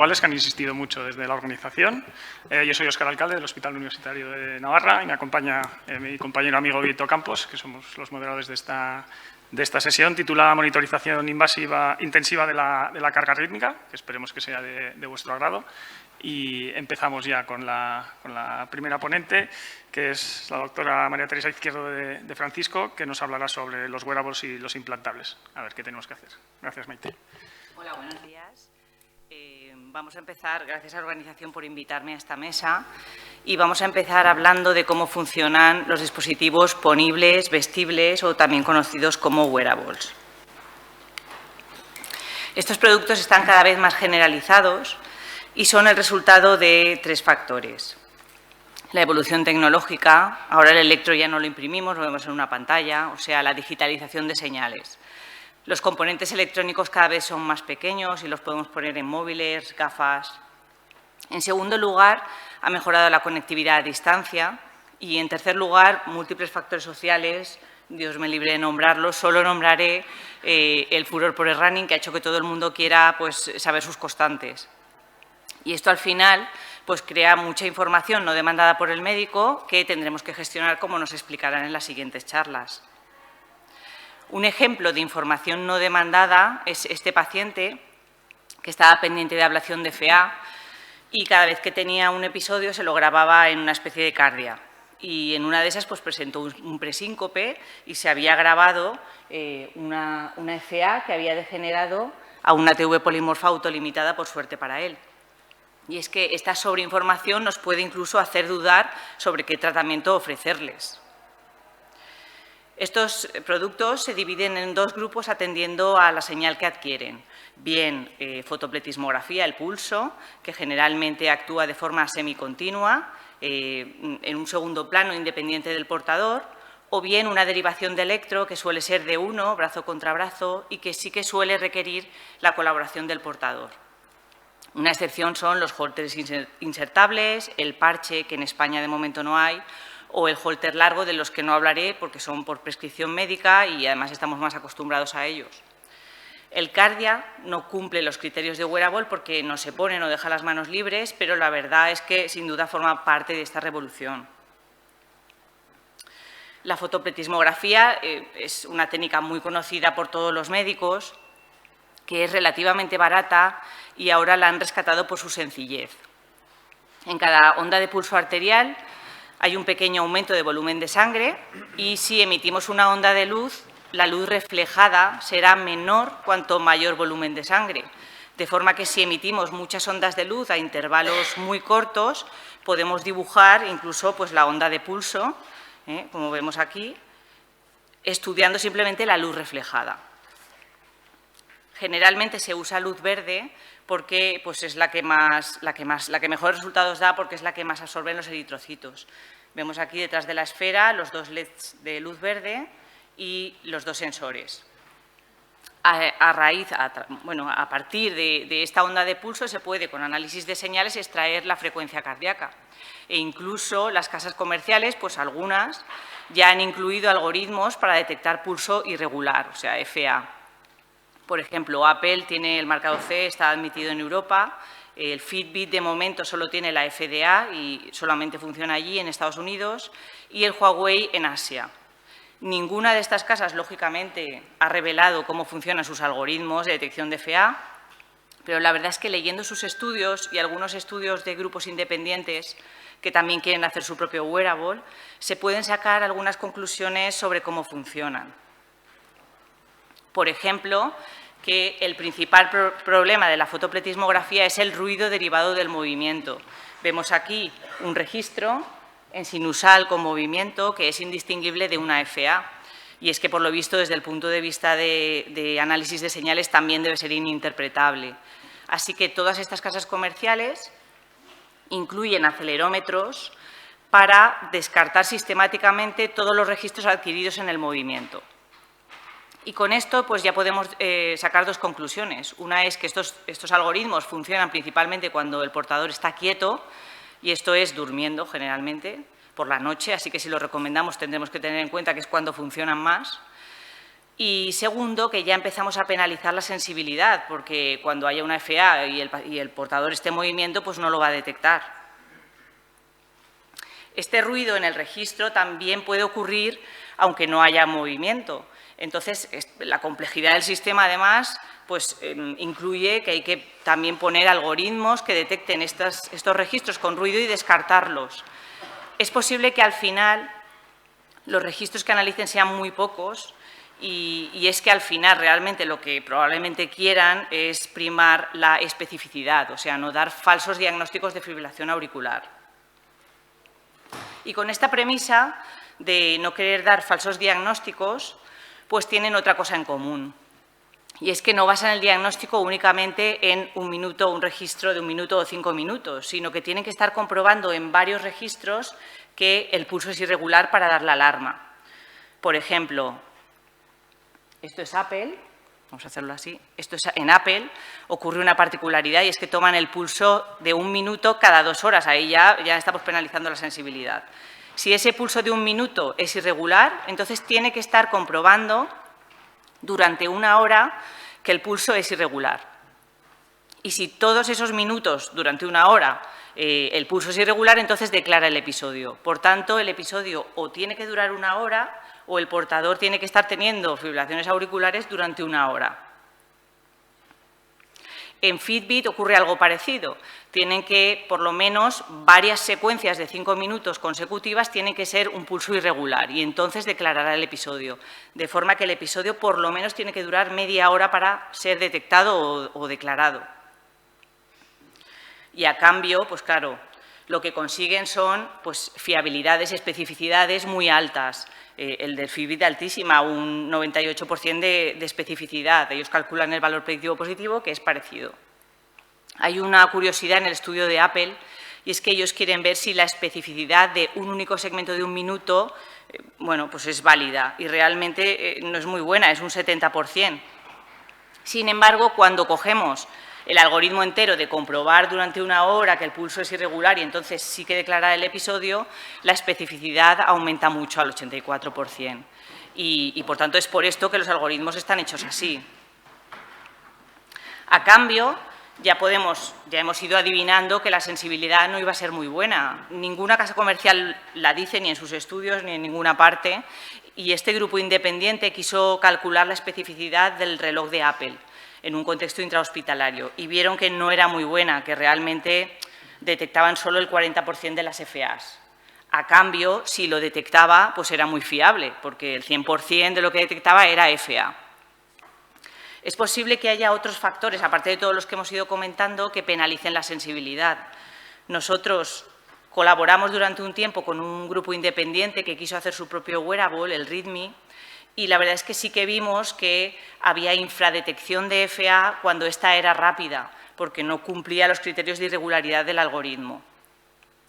puntuales que han insistido mucho desde la organización. Yo soy Óscar Alcalde del Hospital Universitario de Navarra y me acompaña mi compañero amigo Vito Campos, que somos los moderadores de esta sesión titulada Monitorización intensiva de la carga rítmica, que esperemos que sea de vuestro agrado. Y empezamos ya con la primera ponente, que es la doctora María Teresa Izquierdo de Francisco, que nos hablará sobre los wearables y los implantables. A ver qué tenemos que hacer. Gracias, Maite. Hola, buenos días. Vamos a empezar, gracias a la organización por invitarme a esta mesa, y vamos a empezar hablando de cómo funcionan los dispositivos ponibles, vestibles o también conocidos como wearables. Estos productos están cada vez más generalizados y son el resultado de tres factores. La evolución tecnológica, ahora el electro ya no lo imprimimos, lo vemos en una pantalla, o sea, la digitalización de señales. Los componentes electrónicos cada vez son más pequeños y los podemos poner en móviles, gafas. En segundo lugar, ha mejorado la conectividad a distancia y, en tercer lugar, múltiples factores sociales. Dios me libre de nombrarlos, solo nombraré el furor por el running, que ha hecho que todo el mundo quiera saber sus constantes. Y esto, al final, crea mucha información no demandada por el médico que tendremos que gestionar, como nos explicarán en las siguientes charlas. Un ejemplo de información no demandada es este paciente que estaba pendiente de ablación de FA y cada vez que tenía un episodio se lo grababa en una especie de cardia. Y en una de esas presentó un presíncope y se había grabado una FA que había degenerado a una TV polimorfa autolimitada, por suerte para él. Y es que esta sobreinformación nos puede incluso hacer dudar sobre qué tratamiento ofrecerles. Estos productos se dividen en dos grupos atendiendo a la señal que adquieren. Bien, fotopletismografía, el pulso, que generalmente actúa de forma semicontinua, en un segundo plano independiente del portador, o bien una derivación de electro, que suele ser de uno, brazo contra brazo, y que sí que suele requerir la colaboración del portador. Una excepción son los holters insertables, el parche, que en España de momento no hay, o el holter largo, de los que no hablaré porque son por prescripción médica y además estamos más acostumbrados a ellos. El cardia no cumple los criterios de wearable porque no se pone, no deja las manos libres, pero la verdad es que sin duda forma parte de esta revolución. La fotopletismografía es una técnica muy conocida por todos los médicos, que es relativamente barata y ahora la han rescatado por su sencillez. En cada onda de pulso arterial hay un pequeño aumento de volumen de sangre y si emitimos una onda de luz, la luz reflejada será menor cuanto mayor volumen de sangre. De forma que si emitimos muchas ondas de luz a intervalos muy cortos, podemos dibujar incluso la onda de pulso, como vemos aquí, estudiando simplemente la luz reflejada. Generalmente se usa luz verde porque es la que mejores resultados da, porque es la que más absorben los eritrocitos. Vemos aquí detrás de la esfera los dos LEDs de luz verde y los dos sensores. A partir de esta onda de pulso se puede, con análisis de señales, extraer la frecuencia cardíaca. E incluso las casas comerciales, algunas, ya han incluido algoritmos para detectar pulso irregular, o sea, FA. Por ejemplo, Apple tiene el marcado C, está admitido en Europa. El Fitbit, de momento, solo tiene la FDA y solamente funciona allí, en Estados Unidos. Y el Huawei en Asia. Ninguna de estas casas, lógicamente, ha revelado cómo funcionan sus algoritmos de detección de FA, pero la verdad es que leyendo sus estudios y algunos estudios de grupos independientes que también quieren hacer su propio wearable, se pueden sacar algunas conclusiones sobre cómo funcionan. Por ejemplo, que el principal problema de la fotopletismografía es el ruido derivado del movimiento. Vemos aquí un registro en sinusal con movimiento que es indistinguible de una FA. Y es que, por lo visto, desde el punto de vista de análisis de señales, también debe ser ininterpretable. Así que todas estas casas comerciales incluyen acelerómetros para descartar sistemáticamente todos los registros adquiridos en el movimiento. Y con esto ya podemos sacar dos conclusiones. Una es que estos algoritmos funcionan principalmente cuando el portador está quieto, y esto es durmiendo generalmente por la noche, así que si lo recomendamos tendremos que tener en cuenta que es cuando funcionan más. Y segundo, que ya empezamos a penalizar la sensibilidad, porque cuando haya una FA y el portador esté en movimiento, pues no lo va a detectar. Este ruido en el registro también puede ocurrir aunque no haya movimiento. Entonces, la complejidad del sistema, además, pues, incluye que hay que también poner algoritmos que detecten estos registros con ruido y descartarlos. Es posible que al final los registros que analicen sean muy pocos y es que al final realmente lo que probablemente quieran es primar la especificidad, o sea, no dar falsos diagnósticos de fibrilación auricular. Y con esta premisa de no querer dar falsos diagnósticos, pues tienen otra cosa en común. Y es que no basan el diagnóstico únicamente en un registro de 1 minuto o 5 minutos, sino que tienen que estar comprobando en varios registros que el pulso es irregular para dar la alarma. Por ejemplo, esto es Apple, vamos a hacerlo así, esto es en Apple, ocurre una particularidad y es que toman el pulso de 1 minuto cada 2 horas, ahí ya estamos penalizando la sensibilidad. Si ese pulso de 1 minuto es irregular, entonces tiene que estar comprobando durante 1 hora que el pulso es irregular. Y si todos esos minutos, durante 1 hora, el pulso es irregular, entonces declara el episodio. Por tanto, el episodio o tiene que durar 1 hora o el portador tiene que estar teniendo fibrilaciones auriculares durante 1 hora. En Fitbit ocurre algo parecido. Tienen que, por lo menos, varias secuencias de 5 minutos consecutivas tienen que ser un pulso irregular y entonces declarará el episodio. De forma que el episodio, por lo menos, tiene que durar media hora para ser detectado o declarado. Y a cambio, pues claro, lo que consiguen son pues, fiabilidades, especificidades muy altas. El del Fitbit altísima, un 98% de especificidad. Ellos calculan el valor predictivo positivo, que es parecido. Hay una curiosidad en el estudio de Apple, y es que ellos quieren ver si la especificidad de un único segmento de 1 minuto bueno, pues es válida, y realmente no es muy buena, es un 70%. Sin embargo, cuando cogemos el algoritmo entero de comprobar durante 1 hora que el pulso es irregular y entonces sí que declara el episodio, la especificidad aumenta mucho al 84%. Y por tanto, es por esto que los algoritmos están hechos así. A cambio, ya hemos ido adivinando que la sensibilidad no iba a ser muy buena. Ninguna casa comercial la dice, ni en sus estudios, ni en ninguna parte. Y este grupo independiente quiso calcular la especificidad del reloj de Apple en un contexto intrahospitalario y vieron que no era muy buena, que realmente detectaban solo el 40% de las FAs. A cambio, si lo detectaba, pues era muy fiable, porque el 100% de lo que detectaba era FA. Es posible que haya otros factores, aparte de todos los que hemos ido comentando, que penalicen la sensibilidad. Nosotros colaboramos durante un tiempo con un grupo independiente que quiso hacer su propio wearable, el Readme, y la verdad es que sí que vimos que había infradetección de FA cuando esta era rápida, porque no cumplía los criterios de irregularidad del algoritmo.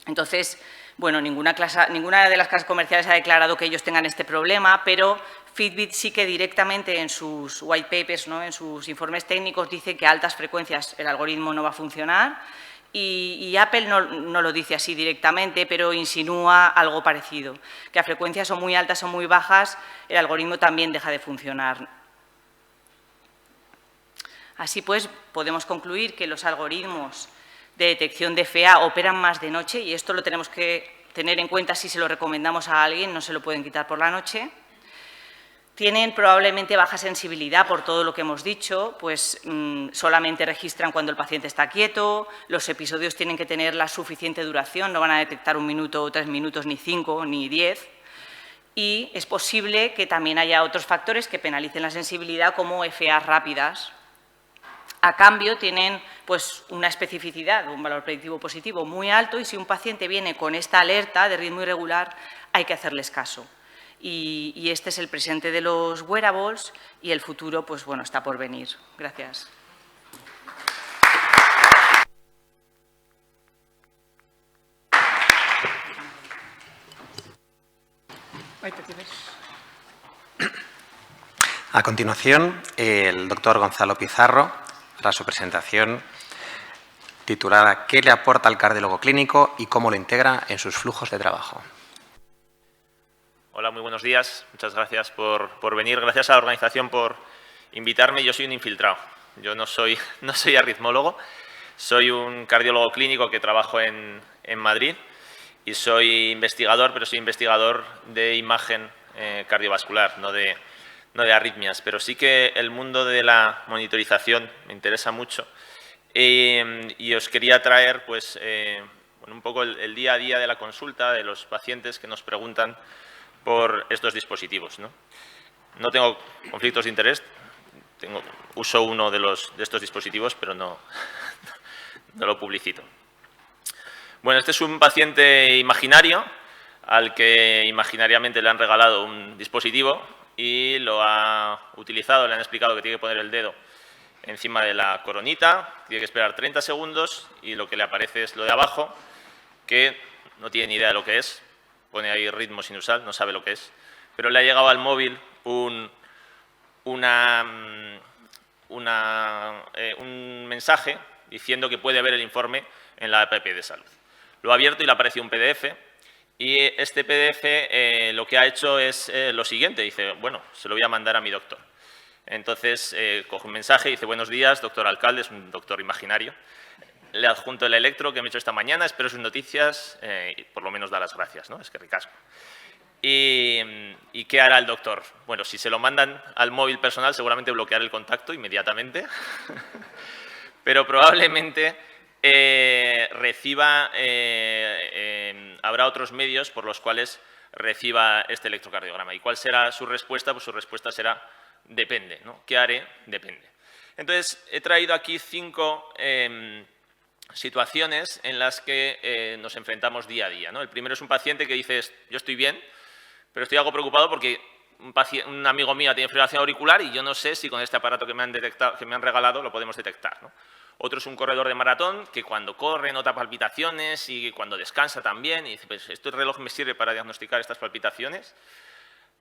Entonces, bueno, ninguna de las casas comerciales ha declarado que ellos tengan este problema, pero Fitbit sí que directamente en sus white papers, ¿no?, en sus informes técnicos, dice que a altas frecuencias el algoritmo no va a funcionar y Apple no lo dice así directamente, pero insinúa algo parecido, que a frecuencias o muy altas o muy bajas el algoritmo también deja de funcionar. Así pues, podemos concluir que los algoritmos de detección de FA operan más de noche y esto lo tenemos que tener en cuenta si se lo recomendamos a alguien, no se lo pueden quitar por la noche. Tienen probablemente baja sensibilidad por todo lo que hemos dicho, pues solamente registran cuando el paciente está quieto, los episodios tienen que tener la suficiente duración, no van a detectar 1 minuto o 3 minutos, ni 5, ni 10. Y es posible que también haya otros factores que penalicen la sensibilidad, como FAs rápidas. A cambio, tienen pues, una especificidad, un valor predictivo positivo muy alto y si un paciente viene con esta alerta de ritmo irregular, hay que hacerles caso. Y este es el presente de los wearables y el futuro pues, bueno, está por venir. Gracias. A continuación, el doctor Gonzalo Pizarro hará su presentación titulada ¿Qué le aporta al cardiólogo clínico y cómo lo integra en sus flujos de trabajo? Hola, muy buenos días. Muchas gracias por venir. Gracias a la organización por invitarme. Yo soy un infiltrado. Yo no soy aritmólogo. Soy un cardiólogo clínico que trabajo en Madrid y soy investigador, pero soy investigador de imagen cardiovascular, no de arritmias. Pero sí que el mundo de la monitorización me interesa mucho y os quería traer pues, un poco el día a día de la consulta de los pacientes que nos preguntan por estos dispositivos, ¿no? No tengo conflictos de interés, uso uno de estos dispositivos, pero no lo publicito. Bueno, este es un paciente imaginario al que imaginariamente le han regalado un dispositivo y lo ha utilizado, le han explicado que tiene que poner el dedo encima de la coronita, tiene que esperar 30 segundos y lo que le aparece es lo de abajo, que no tiene ni idea de lo que es, pone ahí ritmo sinusal, no sabe lo que es, pero le ha llegado al móvil un mensaje diciendo que puede ver el informe en la app de salud. Lo ha abierto y le aparece un PDF y este PDF lo que ha hecho es lo siguiente, dice, bueno, se lo voy a mandar a mi doctor. Entonces coge un mensaje y dice, buenos días, doctor alcalde, es un doctor imaginario. Le adjunto el electro que me he hecho esta mañana, espero sus noticias y por lo menos da las gracias, ¿no? Es que ricasco. ¿Y qué hará el doctor? Bueno, si se lo mandan al móvil personal, seguramente bloqueará el contacto inmediatamente, pero probablemente habrá otros medios por los cuales reciba este electrocardiograma. ¿Y cuál será su respuesta? Pues su respuesta será depende, ¿no? ¿Qué haré? Depende. Entonces, he traído aquí 5 situaciones en las que nos enfrentamos día a día, ¿no? El primero es un paciente que dice, yo estoy bien, pero estoy algo preocupado porque un amigo mío tiene fibrilación auricular y yo no sé si con este aparato que me han regalado lo podemos detectar, ¿no? Otro es un corredor de maratón que cuando corre nota palpitaciones y cuando descansa también y dice, pues este reloj me sirve para diagnosticar estas palpitaciones.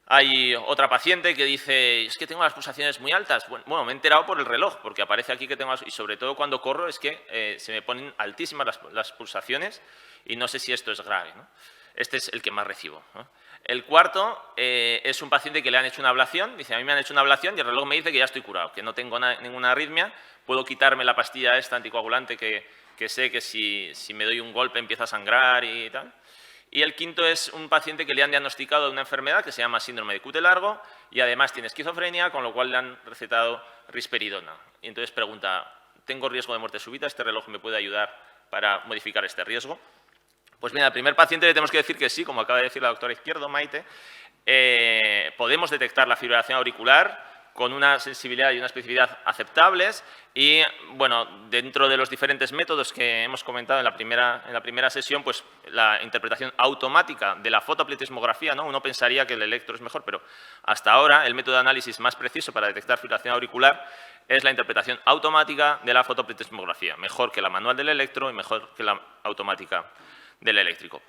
Hay otra paciente que dice, es que tengo las pulsaciones muy altas. Bueno, me he enterado por el reloj, porque aparece aquí que tengo... Y sobre todo cuando corro es que se me ponen altísimas las pulsaciones y no sé si esto es grave, ¿no? Este es el que más recibo, ¿no? El cuarto es un paciente que le han hecho una ablación. Dice, a mí me han hecho una ablación y el reloj me dice que ya estoy curado, que no tengo ninguna arritmia. Puedo quitarme la pastilla esta anticoagulante que sé que si me doy un golpe empieza a sangrar y tal. Y el quinto es un paciente que le han diagnosticado una enfermedad que se llama síndrome de Cute largo y además tiene esquizofrenia, con lo cual le han recetado risperidona. Y entonces pregunta, ¿tengo riesgo de muerte súbita? ¿Este reloj me puede ayudar para modificar este riesgo? Pues bien, al primer paciente le tenemos que decir que sí, como acaba de decir la doctora Izquierdo, Maite, podemos detectar la fibrilación auricular con una sensibilidad y una especificidad aceptables y, bueno, dentro de los diferentes métodos que hemos comentado en la primera sesión, pues la interpretación automática de la fotopletismografía, ¿no? Uno pensaría que el electro es mejor, pero hasta ahora el método de análisis más preciso para detectar fibrilación auricular es la interpretación automática de la fotopletismografía, mejor que la manual del electro y mejor que la automática del electro.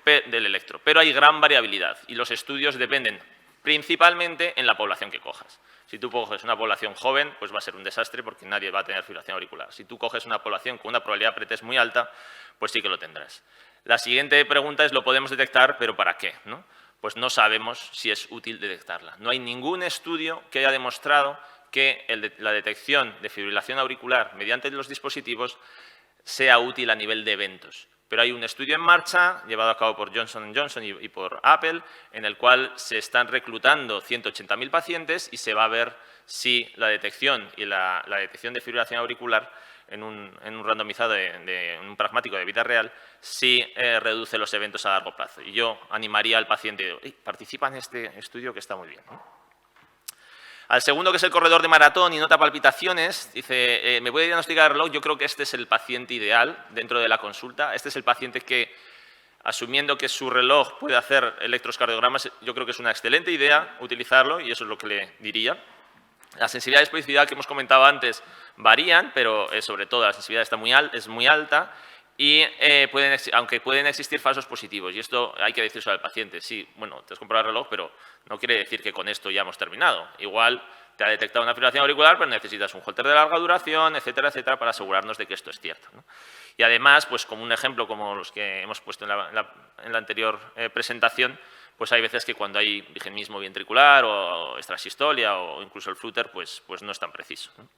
Pero hay gran variabilidad y los estudios dependen principalmente en la población que cojas. Si tú coges una población joven, pues va a ser un desastre porque nadie va a tener fibrilación auricular. Si tú coges una población con una probabilidad de pretest muy alta, pues sí que lo tendrás. La siguiente pregunta es, ¿lo podemos detectar, pero para qué, ¿no? Pues no sabemos si es útil detectarla. No hay ningún estudio que haya demostrado que la detección de fibrilación auricular mediante los dispositivos sea útil a nivel de eventos. Pero hay un estudio en marcha, llevado a cabo por Johnson & Johnson y por Apple, en el cual se están reclutando 180.000 pacientes y se va a ver si la detección y la detección de fibrilación auricular en un randomizado, en un pragmático de vida real, si reduce los eventos a largo plazo. Y yo animaría al paciente, participa en este estudio que está muy bien, ¿no? Al segundo, que es el corredor de maratón y nota palpitaciones, dice, ¿me puede diagnosticar el reloj? Yo creo que este es el paciente ideal dentro de la consulta. Este es el paciente que, asumiendo que su reloj puede hacer electrocardiogramas, yo creo que es una excelente idea utilizarlo y eso es lo que le diría. La sensibilidad y especificidad que hemos comentado antes varían, pero sobre todo la sensibilidad es muy alta y aunque pueden existir falsos positivos. Y esto hay que decirlo al paciente. Sí, bueno, te has comprado el reloj, pero no quiere decir que con esto ya hemos terminado. Igual te ha detectado una fibrilación auricular, pero necesitas un holter de larga duración, etcétera, etcétera, para asegurarnos de que esto es cierto, ¿no? Y además, pues como un ejemplo como los que hemos puesto en la anterior presentación, pues hay veces que cuando hay bigemismo ventricular o extrasistolia o incluso el flutter, pues no es tan preciso, ¿no?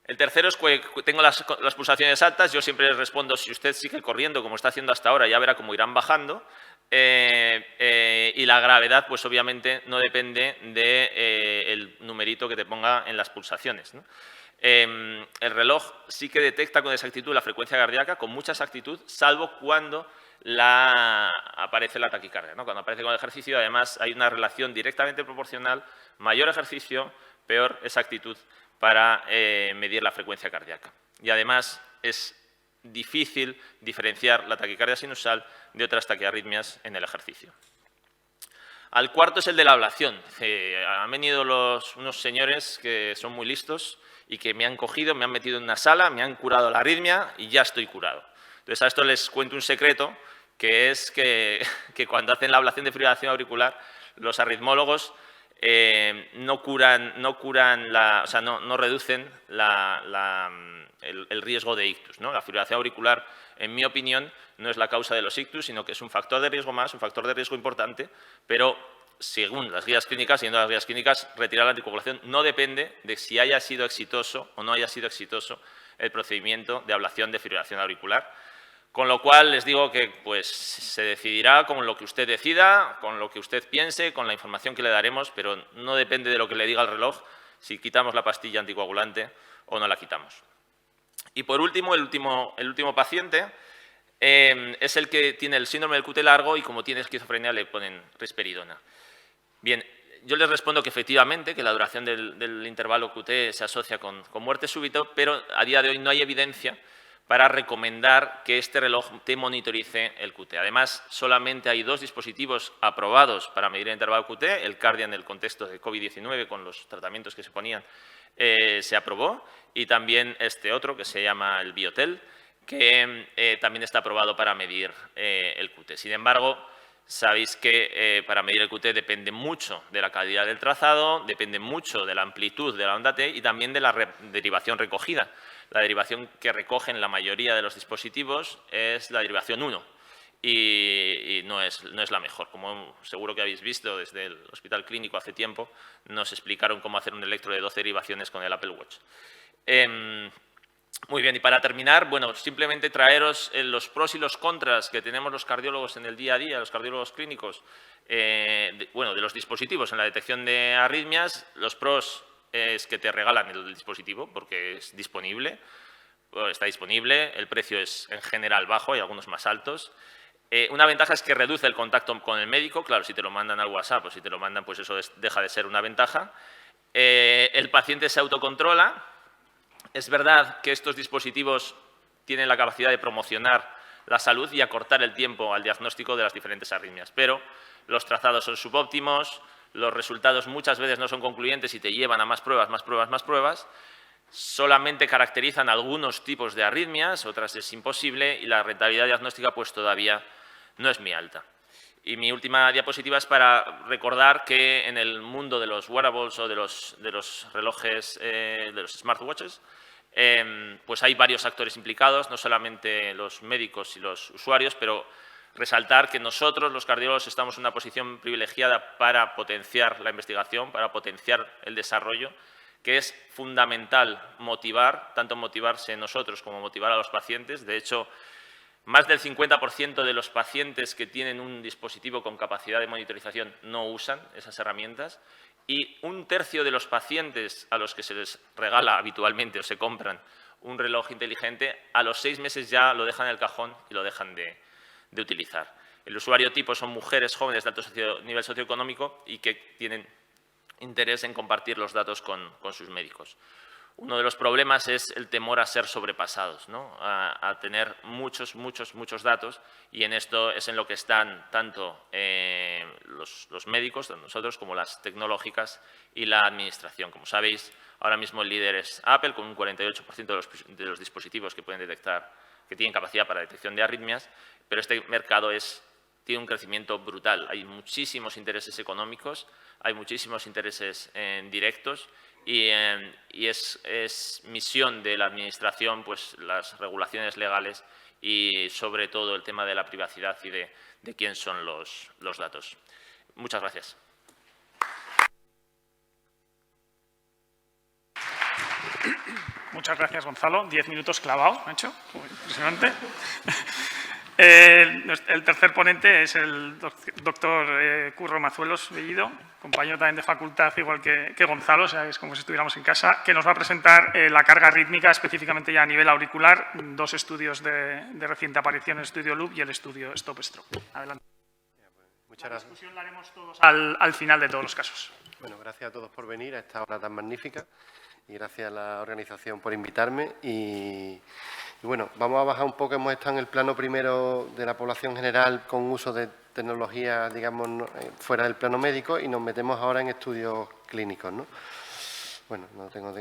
El tercero es que tengo las pulsaciones altas, yo siempre les respondo, si usted sigue corriendo como está haciendo hasta ahora, ya verá cómo irán bajando. Y la gravedad, pues obviamente, no depende del numerito que te ponga en las pulsaciones, ¿no? El reloj sí que detecta con exactitud la frecuencia cardíaca, con mucha exactitud, salvo cuando aparece la taquicardia, ¿no? Cuando aparece con el ejercicio, además, hay una relación directamente proporcional, mayor ejercicio, peor exactitud para medir la frecuencia cardíaca. Y además es difícil diferenciar la taquicardia sinusal de otras taquiarritmias en el ejercicio. Al cuarto es el de la ablación. Han venido unos señores que son muy listos y que me han cogido, me han metido en una sala, me han curado la arritmia y ya estoy curado. Entonces, a esto les cuento un secreto, que es que cuando hacen la ablación de fibrilación auricular, los arritmólogos no reducen el riesgo de ictus, ¿no? La fibrilación auricular, en mi opinión, no es la causa de los ictus, sino que es un factor de riesgo más, un factor de riesgo importante, pero según las guías clínicas, siguiendo las guías clínicas, retirar la anticoagulación no depende de si haya sido exitoso o no haya sido exitoso el procedimiento de ablación de fibrilación auricular. Con lo cual, les digo que pues, se decidirá con lo que usted decida, con lo que usted piense, con la información que le daremos, pero no depende de lo que le diga el reloj si quitamos la pastilla anticoagulante o no la quitamos. Y por último, el último paciente es el que tiene el síndrome del QT largo y como tiene esquizofrenia le ponen risperidona. Bien, yo les respondo que efectivamente que la duración del intervalo QT se asocia con muerte súbita, pero a día de hoy no hay evidencia para recomendar que este reloj te monitorice el QT. Además, solamente hay 2 dispositivos aprobados para medir el intervalo QT. El Cardia, en el contexto de COVID-19, con los tratamientos que se ponían, se aprobó. Y también este otro, que se llama el Biotel, que también está aprobado para medir el QT. Sin embargo, sabéis que para medir el QT depende mucho de la calidad del trazado, depende mucho de la amplitud de la onda T y también de la derivación recogida. La derivación que recogen la mayoría de los dispositivos es la derivación 1 y no es la mejor. Como seguro que habéis visto desde el Hospital Clínico hace tiempo, nos explicaron cómo hacer un electro de 12 derivaciones con el Apple Watch. Muy bien, y para terminar, bueno, simplemente traeros los pros y los contras que tenemos los cardiólogos en el día a día, los cardiólogos clínicos, de los dispositivos en la detección de arritmias. Los pros es que te regalan el dispositivo porque es disponible, está disponible, el precio es en general bajo, hay algunos más altos. Una ventaja es que reduce el contacto con el médico, claro, si te lo mandan al WhatsApp o si te lo mandan, pues eso deja de ser una ventaja. El paciente se autocontrola. Es verdad que estos dispositivos tienen la capacidad de promocionar la salud y acortar el tiempo al diagnóstico de las diferentes arritmias, pero los trazados son subóptimos, los resultados muchas veces no son concluyentes y te llevan a más pruebas, más pruebas, más pruebas. Solamente caracterizan algunos tipos de arritmias, otras es imposible y la rentabilidad diagnóstica pues todavía no es muy alta. Y mi última diapositiva es para recordar que en el mundo de los wearables o de los relojes, de los smartwatches, pues hay varios actores implicados, no solamente los médicos y los usuarios, pero resaltar que nosotros, los cardiólogos, estamos en una posición privilegiada para potenciar la investigación, para potenciar el desarrollo, que es fundamental motivar, tanto motivarse nosotros como motivar a los pacientes. De hecho, más del 50% de los pacientes que tienen un dispositivo con capacidad de monitorización no usan esas herramientas y 1/3 de los pacientes a los que se les regala habitualmente o se compran un reloj inteligente, a los 6 meses ya lo dejan en el cajón y lo dejan de utilizar. El usuario tipo son mujeres jóvenes de alto nivel socioeconómico y que tienen interés en compartir los datos con sus médicos. Uno de los problemas es el temor a ser sobrepasados, ¿no? a tener muchos datos, y en esto es en lo que están tanto los médicos, tanto nosotros, como las tecnológicas y la administración. Como sabéis, ahora mismo el líder es Apple, con un 48% de los dispositivos que pueden detectar, que tienen capacidad para detección de arritmias, pero este mercado tiene un crecimiento brutal. Hay muchísimos intereses económicos, hay muchísimos intereses directos y es misión de la Administración pues, las regulaciones legales y sobre todo el tema de la privacidad y de quién son los datos. Muchas gracias. Muchas gracias, Gonzalo. 10 minutos clavado, ¿ha hecho? Impresionante. El tercer ponente es el doctor Curro Mazuelos Bellido, compañero también de facultad, igual que Gonzalo, o sea, es como si estuviéramos en casa, que nos va a presentar la carga rítmica, específicamente ya a nivel auricular, 2 estudios de reciente aparición, el estudio Loop y el estudio Stop Stroke. Adelante. Muchas gracias. La discusión la haremos todos al final de todos los casos. Bueno, gracias a todos por venir a esta hora tan magnífica y gracias a la organización por invitarme. Y bueno, vamos a bajar un poco. Hemos estado en el plano primero de la población general con uso de tecnología, digamos, fuera del plano médico y nos metemos ahora en estudios clínicos, ¿no? Bueno, no tengo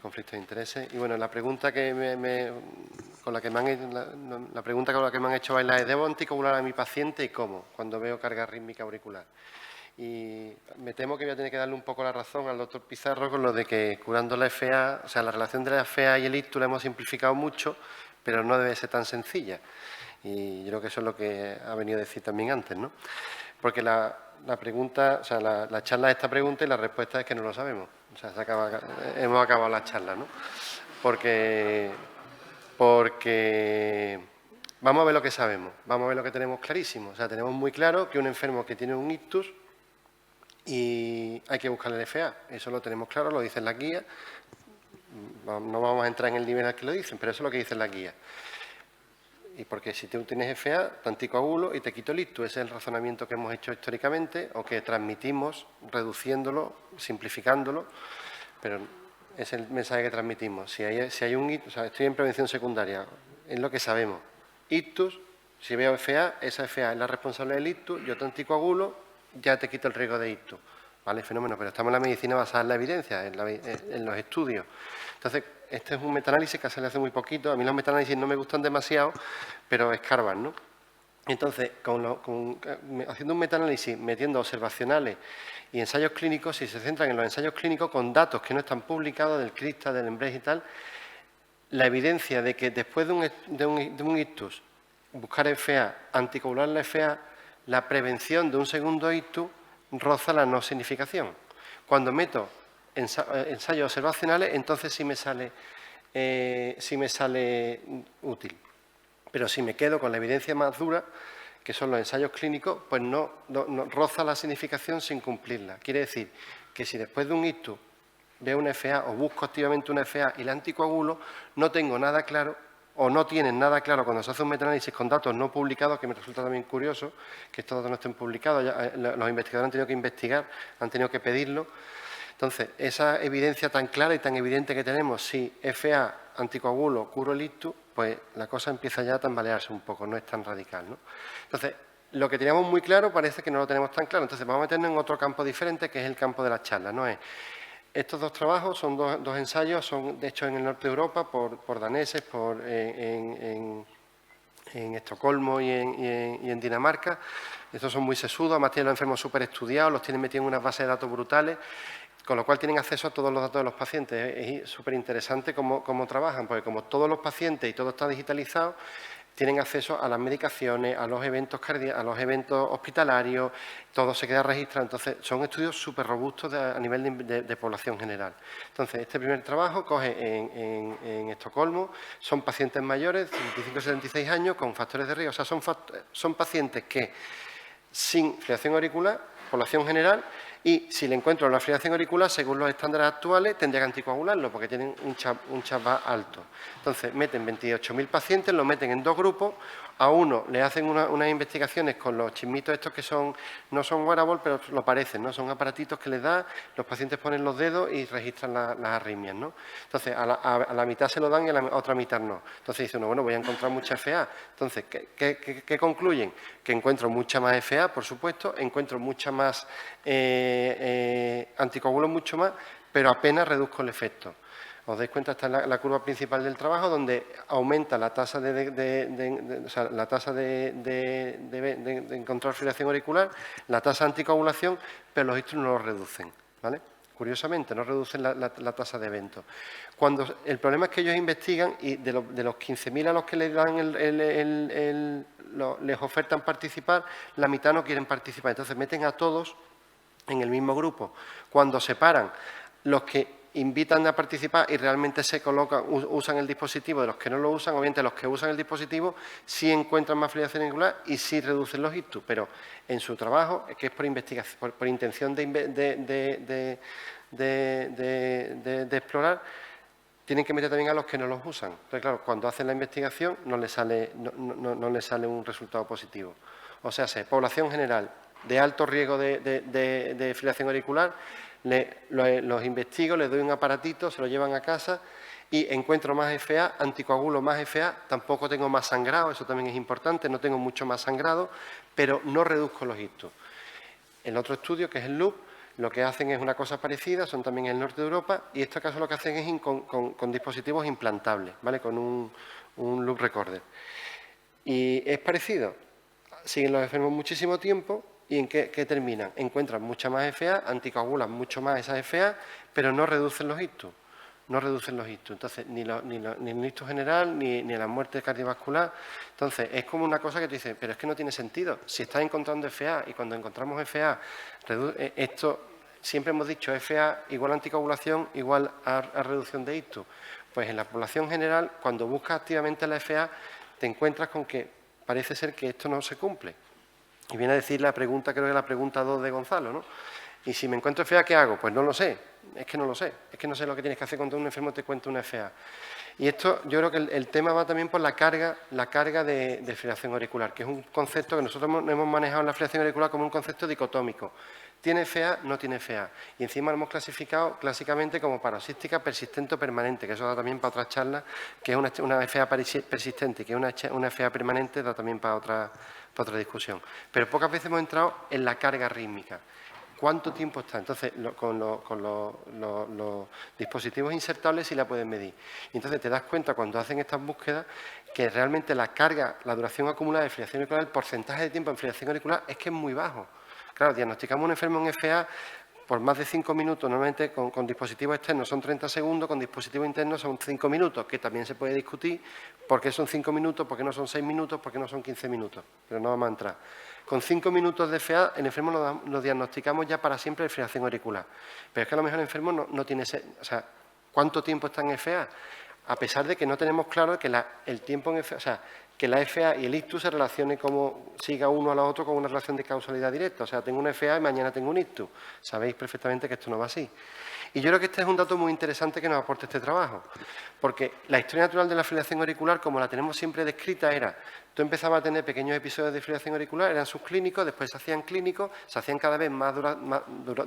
conflictos de intereses. Y bueno, la pregunta con la que me han hecho bailar es: ¿debo anticoagular a mi paciente y cómo? Cuando veo carga rítmica auricular. Y me temo que voy a tener que darle un poco la razón al doctor Pizarro con lo de que curando la FA, o sea, la relación de la FA y el ictus la hemos simplificado mucho, pero no debe ser tan sencilla. Y yo creo que eso es lo que ha venido a decir también antes, ¿no? Porque la pregunta, o sea, la charla es esta pregunta y la respuesta es que no lo sabemos. O sea, hemos acabado la charla, ¿no? Porque vamos a ver lo que sabemos, vamos a ver lo que tenemos clarísimo. O sea, tenemos muy claro que un enfermo que tiene un ictus y hay que buscarle el FA. Eso lo tenemos claro, lo dicen las guías. No vamos a entrar en el nivel al que lo dicen, pero eso es lo que dicen las guías. Y porque si tú tienes FA, te anticoagulo y te quito el ictus. Ese es el razonamiento que hemos hecho históricamente o que transmitimos reduciéndolo, simplificándolo, pero es el mensaje que transmitimos. Si hay un ictus, o sea, estoy en prevención secundaria, es lo que sabemos. Ictus, si veo FA, esa FA es la responsable del ictus, yo te anticoagulo, ya te quito el riesgo de ictus. ¿Vale? Fenómeno, pero estamos en la medicina basada en la evidencia, en los estudios. Entonces, este es un metaanálisis que se le hace muy poquito. A mí los metaanálisis no me gustan demasiado, pero escarban, ¿no? Entonces, haciendo un metaanálisis, metiendo observacionales y ensayos clínicos, si se centran en los ensayos clínicos con datos que no están publicados, del CRISTA, del EMBRES y tal, la evidencia de que después de un ictus, buscar FA, anticoagular la FA, la prevención de un segundo ictus roza la no significación. Cuando meto ensayos observacionales, entonces sí me sale útil. Pero si me quedo con la evidencia más dura, que son los ensayos clínicos, pues no roza la significación sin cumplirla. Quiere decir que si después de un ictus veo una FA o busco activamente una FA y la anticoagulo, no tengo nada claro o no tienen nada claro cuando se hace un metaanálisis con datos no publicados, que me resulta también curioso que estos datos no estén publicados. Los investigadores han tenido que investigar, han tenido que pedirlo. Entonces, esa evidencia tan clara y tan evidente que tenemos, si FA, anticoagulo, curo el ictus, pues la cosa empieza ya a tambalearse un poco, no es tan radical, ¿no? Entonces, lo que teníamos muy claro parece que no lo tenemos tan claro. Entonces, vamos a meternos en otro campo diferente, que es el campo de las charlas, ¿no? Estos dos trabajos son dos ensayos, son de hecho en el norte de Europa por daneses, en Estocolmo y en Dinamarca. Estos son muy sesudos, además tienen los enfermos súper estudiados, los tienen metidos en unas bases de datos brutales, con lo cual tienen acceso a todos los datos de los pacientes. Es súper interesante cómo trabajan, porque como todos los pacientes y todo está digitalizado, tienen acceso a las medicaciones, a los eventos cardíacos, a los eventos hospitalarios, todo se queda registrado. Entonces, son estudios súper robustos a nivel de población general. Entonces, este primer trabajo coge en Estocolmo, son pacientes mayores, 55-76 años, con factores de riesgo. O sea, son pacientes que, sin fibrilación auricular, población general, y si le encuentro una fibrilación auricular, según los estándares actuales, tendría que anticoagularlo porque tienen un CHA2 alto. Entonces, meten 28.000 pacientes, los meten en dos grupos. A uno le hacen unas investigaciones con los chismitos estos que no son wearable, pero lo parecen, ¿no? Son aparatitos que les da, los pacientes ponen los dedos y registran las arritmias, ¿no? Entonces, a la mitad se lo dan y a la otra mitad no. Entonces dice uno, bueno, voy a encontrar mucha FA. Entonces, ¿qué concluyen? Que encuentro mucha más FA, por supuesto, encuentro mucha más anticoagulo mucho más, pero apenas reduzco el efecto. Os dais cuenta, esta es la curva principal del trabajo, donde aumenta la tasa de encontrar fibrilación auricular, la tasa de anticoagulación, pero los ictus no los reducen, ¿vale? Curiosamente, no reducen la tasa de eventos. El problema es que ellos investigan y de los 15.000 a los que les dan les ofertan participar, la mitad no quieren participar. Entonces meten a todos en el mismo grupo. Cuando separan los que invitan a participar y realmente se colocan, usan el dispositivo de los que no lo usan, obviamente los que usan el dispositivo sí encuentran más filiación auricular y sí reducen los ictus, pero en su trabajo, que es por investigación, por intención de explorar, tienen que meter también a los que no los usan. Entonces, claro, cuando hacen la investigación no les sale un resultado positivo. O sea, población general de alto riesgo de filiación auricular, los investigo, les doy un aparatito, se lo llevan a casa y encuentro más FA, anticoagulo más FA, tampoco tengo más sangrado, eso también es importante, no tengo mucho más sangrado, pero no reduzco los ictus. El otro estudio, que es el LUP, lo que hacen es una cosa parecida, son también en el norte de Europa, y en este caso lo que hacen es con dispositivos implantables, ¿vale? Con un loop recorder. Y es parecido, siguen los enfermos muchísimo tiempo, ¿y en qué terminan? Encuentran mucha más FA, anticoagulan mucho más esas FA, pero no reducen los ictus. No reducen los ictus. Entonces, ni el ictus general, ni la muerte cardiovascular. Entonces, es como una cosa que te dice, pero es que no tiene sentido. Si estás encontrando FA y cuando encontramos FA, esto siempre hemos dicho FA igual a anticoagulación, igual a reducción de ictus. Pues en la población general, cuando buscas activamente la FA, te encuentras con que parece ser que esto no se cumple. Y viene a decir la pregunta, creo que la pregunta 2 de Gonzalo, ¿no? Y si me encuentro FA, ¿qué hago? Pues no lo sé, es que no lo sé. Es que no sé lo que tienes que hacer cuando un enfermo te cuenta una FA. Y esto, yo creo que el tema va también por la carga de fibrilación auricular, que es un concepto que nosotros hemos manejado en la fibrilación auricular como un concepto dicotómico. ¿Tiene FA? No tiene FA. Y encima lo hemos clasificado clásicamente como paroxística persistente o permanente, que eso da también para otra charla, que es una FA persistente y que es una FA permanente, da también para otra discusión. Pero pocas veces hemos entrado en la carga rítmica. ¿Cuánto tiempo está? Entonces, con los dispositivos insertables sí la pueden medir. Y entonces te das cuenta cuando hacen estas búsquedas que realmente la carga, la duración acumulada de fibrilación auricular, el porcentaje de tiempo en fibrilación auricular es que es muy bajo. Claro, diagnosticamos un enfermo en FA por más de 5 minutos, normalmente con dispositivos externos son 30 segundos, con dispositivos internos son 5 minutos, que también se puede discutir por qué son 5 minutos, por qué no son 6 minutos, por qué no son 15 minutos, pero no vamos a entrar. Con 5 minutos de FA, el enfermo lo diagnosticamos ya para siempre de fibrilación auricular. Pero es que a lo mejor el enfermo no tiene... O sea, ¿cuánto tiempo está en FA? A pesar de que no tenemos claro que el tiempo en FA... O sea, que la FA y el ictus se relacione como siga uno a la otro con una relación de causalidad directa. O sea, tengo una FA y mañana tengo un ictus. Sabéis perfectamente que esto no va así. Y yo creo que este es un dato muy interesante que nos aporta este trabajo. Porque la historia natural de la fibrilación auricular, como la tenemos siempre descrita, era... Tú empezabas a tener pequeños episodios de fibrilación auricular, eran subclínicos, después se hacían clínicos, se hacían cada vez más,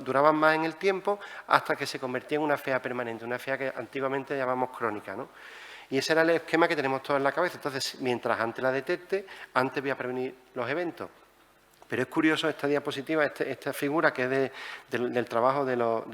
duraban más en el tiempo, hasta que se convertía en una FA permanente, una FA que antiguamente llamamos crónica, ¿no? Y ese era el esquema que tenemos todos en la cabeza. Entonces, mientras antes la detecte, antes voy a prevenir los eventos. Pero es curioso esta diapositiva, esta figura que es del trabajo de los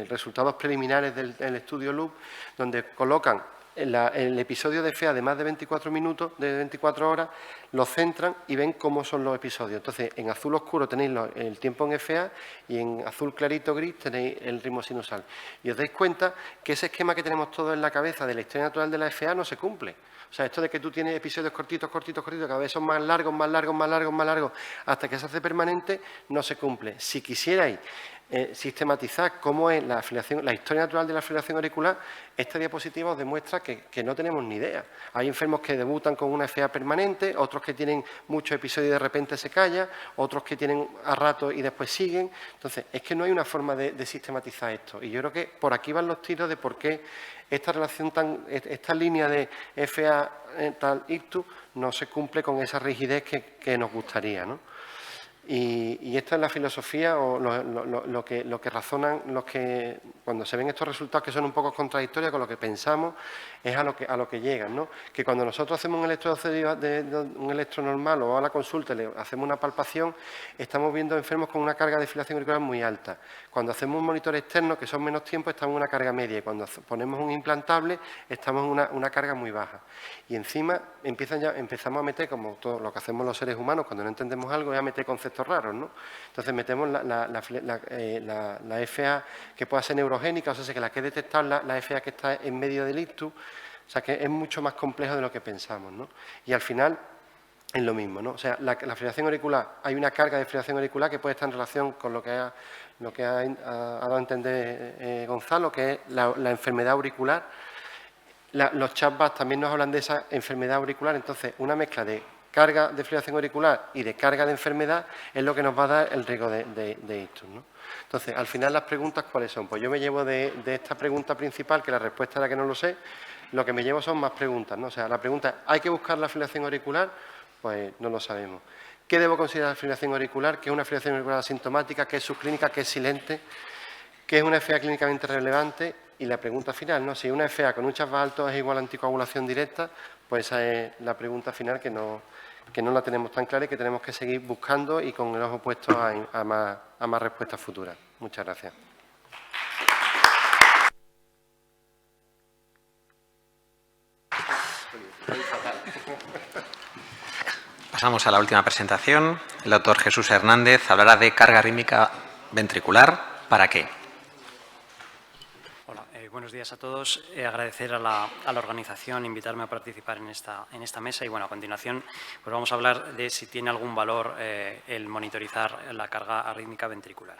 resultados preliminares del estudio LUP, donde colocan el episodio de FA de más de 24 minutos, de 24 horas, lo centran y ven cómo son los episodios. Entonces, en azul oscuro tenéis el tiempo en FA y en azul clarito gris tenéis el ritmo sinusal. Y os dais cuenta que ese esquema que tenemos todos en la cabeza de la historia natural de la FA no se cumple. O sea, esto de que tú tienes episodios cortitos, cada vez son más largos, hasta que se hace permanente, no se cumple. Si quisierais sistematizar cómo es la historia natural de la fibrilación auricular, esta diapositiva os demuestra que no tenemos ni idea. Hay enfermos que debutan con una FA permanente, otros que tienen muchos episodios y de repente se calla, otros que tienen a rato y después siguen. Entonces, es que no hay una forma de sistematizar esto. Y yo creo que por aquí van los tiros de por qué esta línea de FA tal ictus no se cumple con esa rigidez que nos gustaría, ¿no? Y esta es la filosofía o lo que razonan los que, cuando se ven estos resultados que son un poco contradictorios con lo que pensamos, es a lo que llegan, ¿no? Que cuando nosotros hacemos un electro normal o a la consulta le hacemos una palpación, estamos viendo enfermos con una carga de fibrilación auricular muy alta. Cuando hacemos un monitor externo, que son menos tiempo, estamos en una carga media. Y cuando ponemos un implantable, estamos en una carga muy baja. Y encima empezamos a meter, como todo lo que hacemos los seres humanos, cuando no entendemos algo, es a meter conceptos efectos raros, ¿no? Entonces metemos la FA que pueda ser neurogénica, o sea, que la que he detectado la FA que está en medio del ictus, o sea, que es mucho más complejo de lo que pensamos, ¿no? Y al final es lo mismo, ¿no? O sea, la fibrilación auricular, hay una carga de fibrilación auricular que puede estar en relación con lo que ha dado a entender Gonzalo, que es la enfermedad auricular. Los chatbots también nos hablan de esa enfermedad auricular, entonces una mezcla de carga de fibrilación auricular y de carga de enfermedad es lo que nos va a dar el riesgo de ictus, ¿no? Entonces, al final, las preguntas, ¿cuáles son? Pues yo me llevo de esta pregunta principal, que la respuesta era que no lo sé, lo que me llevo son más preguntas, ¿no? O sea, la pregunta, ¿hay que buscar la fibrilación auricular? Pues no lo sabemos. ¿Qué debo considerar fibrilación auricular? ¿Qué es una fibrilación auricular asintomática? ¿Qué es subclínica? ¿Qué es silente? ¿Qué es una FA clínicamente relevante? Y la pregunta final, ¿no? Si una FA con un chatbot alto es igual a anticoagulación directa, pues esa es la pregunta final que no la tenemos tan clara y que tenemos que seguir buscando y con el ojo puesto a más respuestas futuras. Muchas gracias. Pasamos a la última presentación. El doctor Jesús Hernández hablará de carga rítmica ventricular. ¿Para qué? Hola, buenos días a todos. Agradecer a la organización invitarme a participar en esta mesa y, bueno, a continuación pues vamos a hablar de si tiene algún valor el monitorizar la carga rítmica ventricular.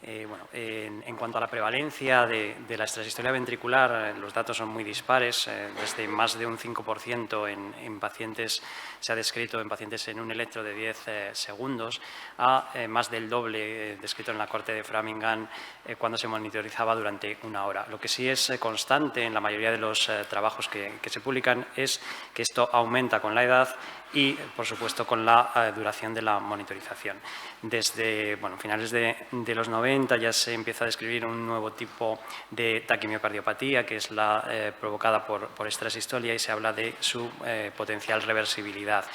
En cuanto a la prevalencia de la extrasistolia ventricular, los datos son muy dispares. Desde más de un 5% en pacientes, se ha descrito en pacientes en un electro de 10 segundos, a más del doble descrito en la corte de Framingham cuando se monitorizaba durante 1 hora. Lo que sí es constante en la mayoría de los trabajos que se publican es que esto aumenta con la edad y, por supuesto, con la duración de la monitorización. Desde finales de los 90 ya se empieza a describir un nuevo tipo de taquimiocardiopatía, que es la provocada por extrasistolia, y se habla de su potencial reversibilidad.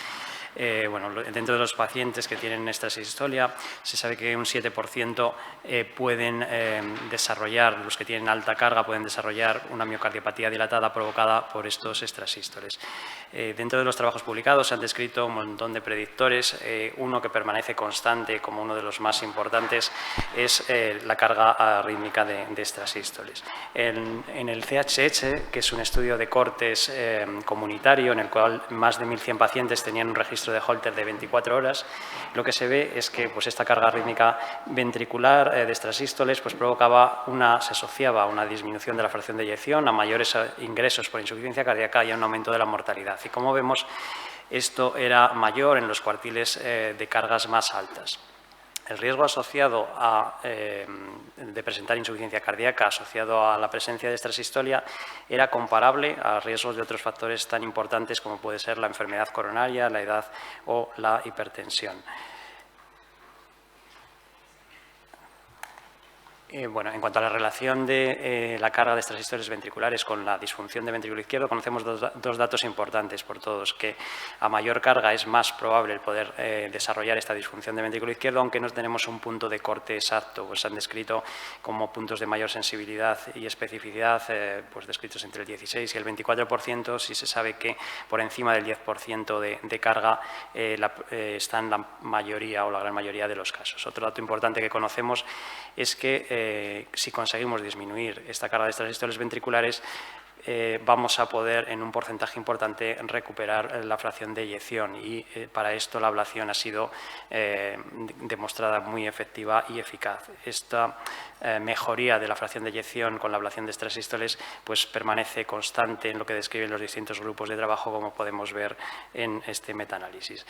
Dentro de los pacientes que tienen extrasistolia, se sabe que un 7% pueden desarrollar, los que tienen alta carga, pueden desarrollar una miocardiopatía dilatada provocada por estos extrasístoles. Dentro de los trabajos publicados se han descrito un montón de predictores. Uno que permanece constante como uno de los más importantes es la carga rítmica de extrasístoles. En el CHH, que es un estudio de cortes comunitario, en el cual más de 1.100 pacientes tenían un registro de Holter de 24 horas, lo que se ve es que esta carga rítmica ventricular de extrasístoles se asociaba a una disminución de la fracción de eyección, a mayores ingresos por insuficiencia cardíaca y a un aumento de la mortalidad. Y como vemos, esto era mayor en los cuartiles de cargas más altas. El riesgo asociado de presentar insuficiencia cardíaca asociado a la presencia de extrasistolia era comparable a riesgos de otros factores tan importantes como puede ser la enfermedad coronaria, la edad o la hipertensión. En cuanto a la relación de la carga de extrasístoles ventriculares con la disfunción de ventrículo izquierdo, conocemos dos datos importantes por todos, que a mayor carga es más probable el poder desarrollar esta disfunción de ventrículo izquierdo, aunque no tenemos un punto de corte exacto. Se han descrito como puntos de mayor sensibilidad y especificidad, descritos entre el 16 y el 24%, si se sabe que por encima del 10% de carga está en la mayoría o la gran mayoría de los casos. Otro dato importante que conocemos es que si conseguimos disminuir esta carga de extrasístoles ventriculares, vamos a poder en un porcentaje importante recuperar la fracción de eyección y para esto la ablación ha sido demostrada muy efectiva y eficaz. Esta mejoría de la fracción de eyección con la ablación de extrasístoles permanece constante en lo que describen los distintos grupos de trabajo, como podemos ver en este metaanálisis.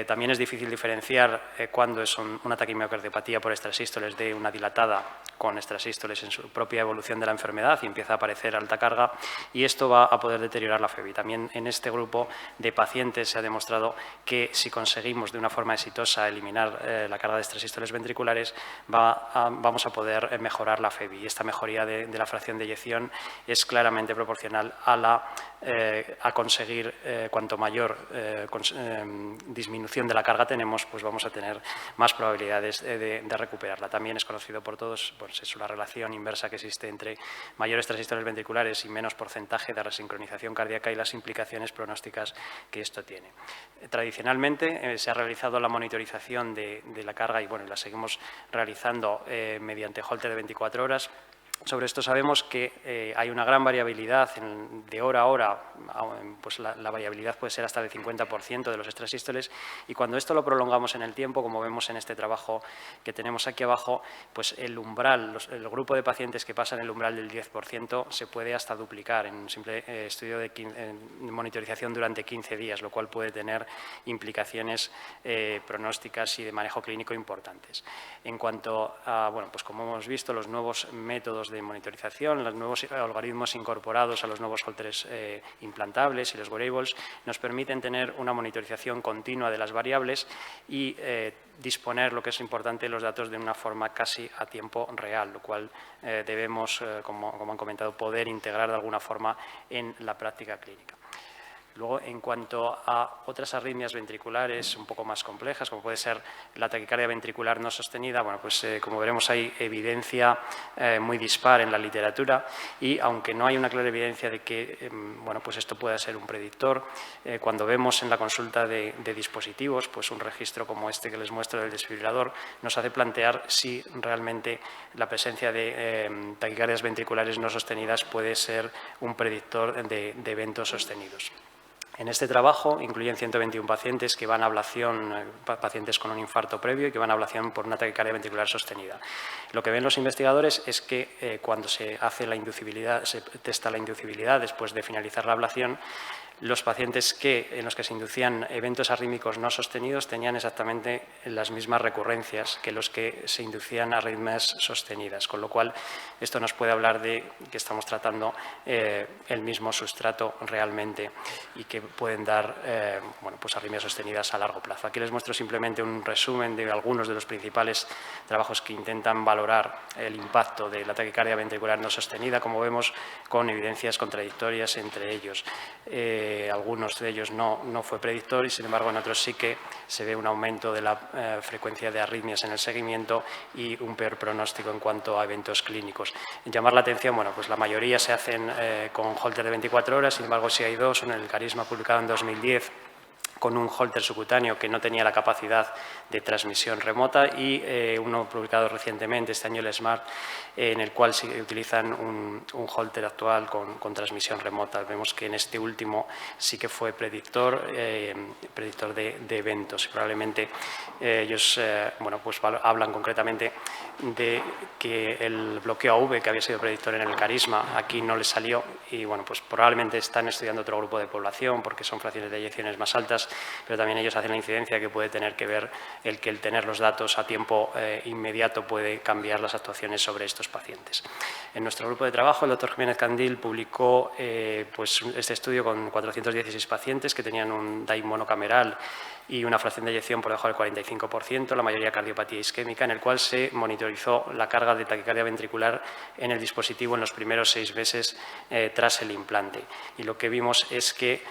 También es difícil diferenciar cuándo es una taquimiocardiopatía por extrasístoles de una dilatada con extrasístoles en su propia evolución de la enfermedad y empieza a aparecer alta carga, y esto va a poder deteriorar la FEBI. También en este grupo de pacientes se ha demostrado que si conseguimos de una forma exitosa eliminar la carga de extrasístoles ventriculares, vamos a poder mejorar la FEBI. Y esta mejoría de la fracción de eyección es claramente proporcional a conseguir cuanto mayor disminución de la carga tenemos, vamos a tener más probabilidades de recuperarla. También es conocido por todos la relación inversa que existe entre mayores extrasístoles ventriculares y menos porcentaje de resincronización cardíaca y las implicaciones pronósticas que esto tiene. Tradicionalmente se ha realizado la monitorización de la carga y bueno, la seguimos realizando mediante holter de 24 horas. Sobre esto sabemos que hay una gran variabilidad de hora a hora, pues la variabilidad puede ser hasta del 50% de los extrasístoles, y cuando esto lo prolongamos en el tiempo, como vemos en este trabajo que tenemos aquí abajo, pues el umbral, el grupo de pacientes que pasan el umbral del 10% se puede hasta duplicar en un simple estudio de monitorización durante 15 días, lo cual puede tener implicaciones pronósticas y de manejo clínico importantes. En cuanto a, bueno, pues como hemos visto, los nuevos métodos de monitorización, los nuevos algoritmos incorporados a los nuevos holters implantables y los wearables nos permiten tener una monitorización continua de las variables y disponer, lo que es importante, los datos de una forma casi a tiempo real, lo cual debemos, como han comentado, poder integrar de alguna forma en la práctica clínica. Luego, en cuanto a otras arritmias ventriculares un poco más complejas, como puede ser la taquicardia ventricular no sostenida, bueno, pues como veremos hay evidencia muy dispar en la literatura y aunque no hay una clara evidencia de que bueno, pues esto pueda ser un predictor, cuando vemos en la consulta de dispositivos, pues un registro como este que les muestro del desfibrilador nos hace plantear si realmente la presencia de taquicardias ventriculares no sostenidas puede ser un predictor de eventos sostenidos. En este trabajo incluyen 121 pacientes que van a ablación, pacientes con un infarto previo y que van a ablación por una taquicardia ventricular sostenida. Lo que ven los investigadores es que cuando se hace la inducibilidad, se testa la inducibilidad después de finalizar la ablación, los pacientes en los que se inducían eventos arrítmicos no sostenidos tenían exactamente las mismas recurrencias que los que se inducían arritmias sostenidas, con lo cual esto nos puede hablar de que estamos tratando el mismo sustrato realmente y que pueden dar bueno, pues arritmias sostenidas a largo plazo. Aquí les muestro simplemente un resumen de algunos de los principales trabajos que intentan valorar el impacto de la taquicardia ventricular no sostenida, como vemos, con evidencias contradictorias entre ellos. Algunos de ellos no fue predictor y, sin embargo, en otros sí que se ve un aumento de la frecuencia de arritmias en el seguimiento y un peor pronóstico en cuanto a eventos clínicos. En llamar la atención, bueno, pues la mayoría se hacen con holter de 24 horas, sin embargo, sí hay dos, uno en el Carisma publicado en 2010, con un holter subcutáneo que no tenía la capacidad de transmisión remota y uno publicado recientemente, este año el SMART, en el cual sí utilizan un holter actual con transmisión remota. Vemos que en este último sí que fue predictor de eventos. Probablemente ellos bueno, pues hablan concretamente de que el bloqueo AV, que había sido predictor en el Carisma, aquí no les salió y bueno, pues probablemente están estudiando otro grupo de población porque son fracciones de eyecciones más altas, pero también ellos hacen la incidencia que puede tener que ver el tener los datos a tiempo inmediato puede cambiar las actuaciones sobre estos pacientes. En nuestro grupo de trabajo, el doctor Jiménez Candil publicó pues este estudio con 416 pacientes que tenían un DAI monocameral y una fracción de eyección por debajo del 45%, la mayoría cardiopatía isquémica, en el cual se monitorizó la carga de taquicardia ventricular en el dispositivo en los primeros 6 meses tras el implante. Y lo que vimos es que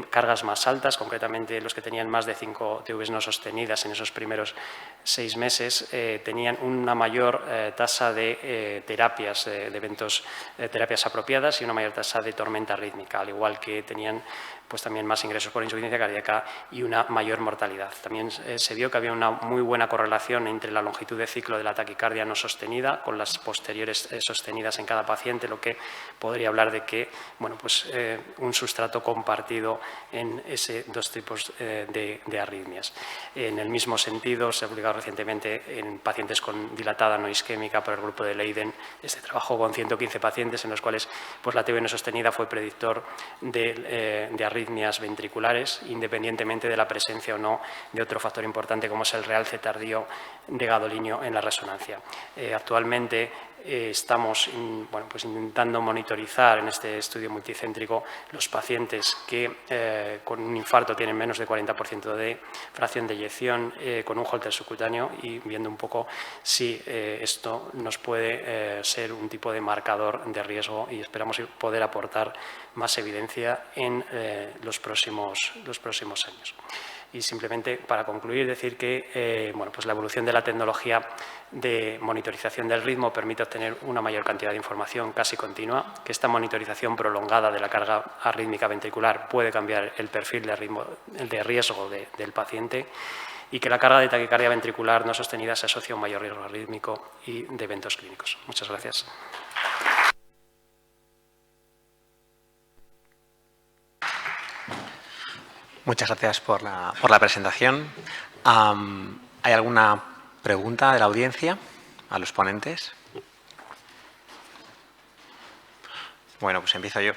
cargas más altas, concretamente los que tenían más de 5 TVs no sostenidas en esos primeros 6 meses, tenían una mayor tasa de terapias, de eventos, terapias apropiadas y una mayor tasa de tormenta rítmica, al igual que tenían pues también más ingresos por insuficiencia cardíaca y una mayor mortalidad. También se vio que había una muy buena correlación entre la longitud de ciclo de la taquicardia no sostenida con las posteriores sostenidas en cada paciente, lo que podría hablar de que bueno, pues, un sustrato compartido en ese dos tipos de arritmias. En el mismo sentido, se ha publicado recientemente en pacientes con dilatada no isquémica por el grupo de Leiden este trabajo con 115 pacientes en los cuales pues, la TV no sostenida fue predictor de arritmias ventriculares, independientemente de la presencia o no de otro factor importante como es el realce tardío de gadolinio en la resonancia. Actualmente estamos bueno, pues intentando monitorizar en este estudio multicéntrico los pacientes que con un infarto tienen menos de 40% de fracción de eyección con un holter subcutáneo y viendo un poco si esto nos puede ser un tipo de marcador de riesgo y esperamos poder aportar más evidencia en los próximos años. Y simplemente, para concluir, decir que bueno, pues la evolución de la tecnología de monitorización del ritmo permite obtener una mayor cantidad de información casi continua, que esta monitorización prolongada de la carga arrítmica ventricular puede cambiar el perfil de riesgo del paciente, y que la carga de taquicardia ventricular no sostenida se asocia a un mayor riesgo arrítmico y de eventos clínicos. Muchas gracias. Muchas gracias por la presentación. ¿Hay alguna pregunta de la audiencia a los ponentes? Bueno, pues empiezo yo.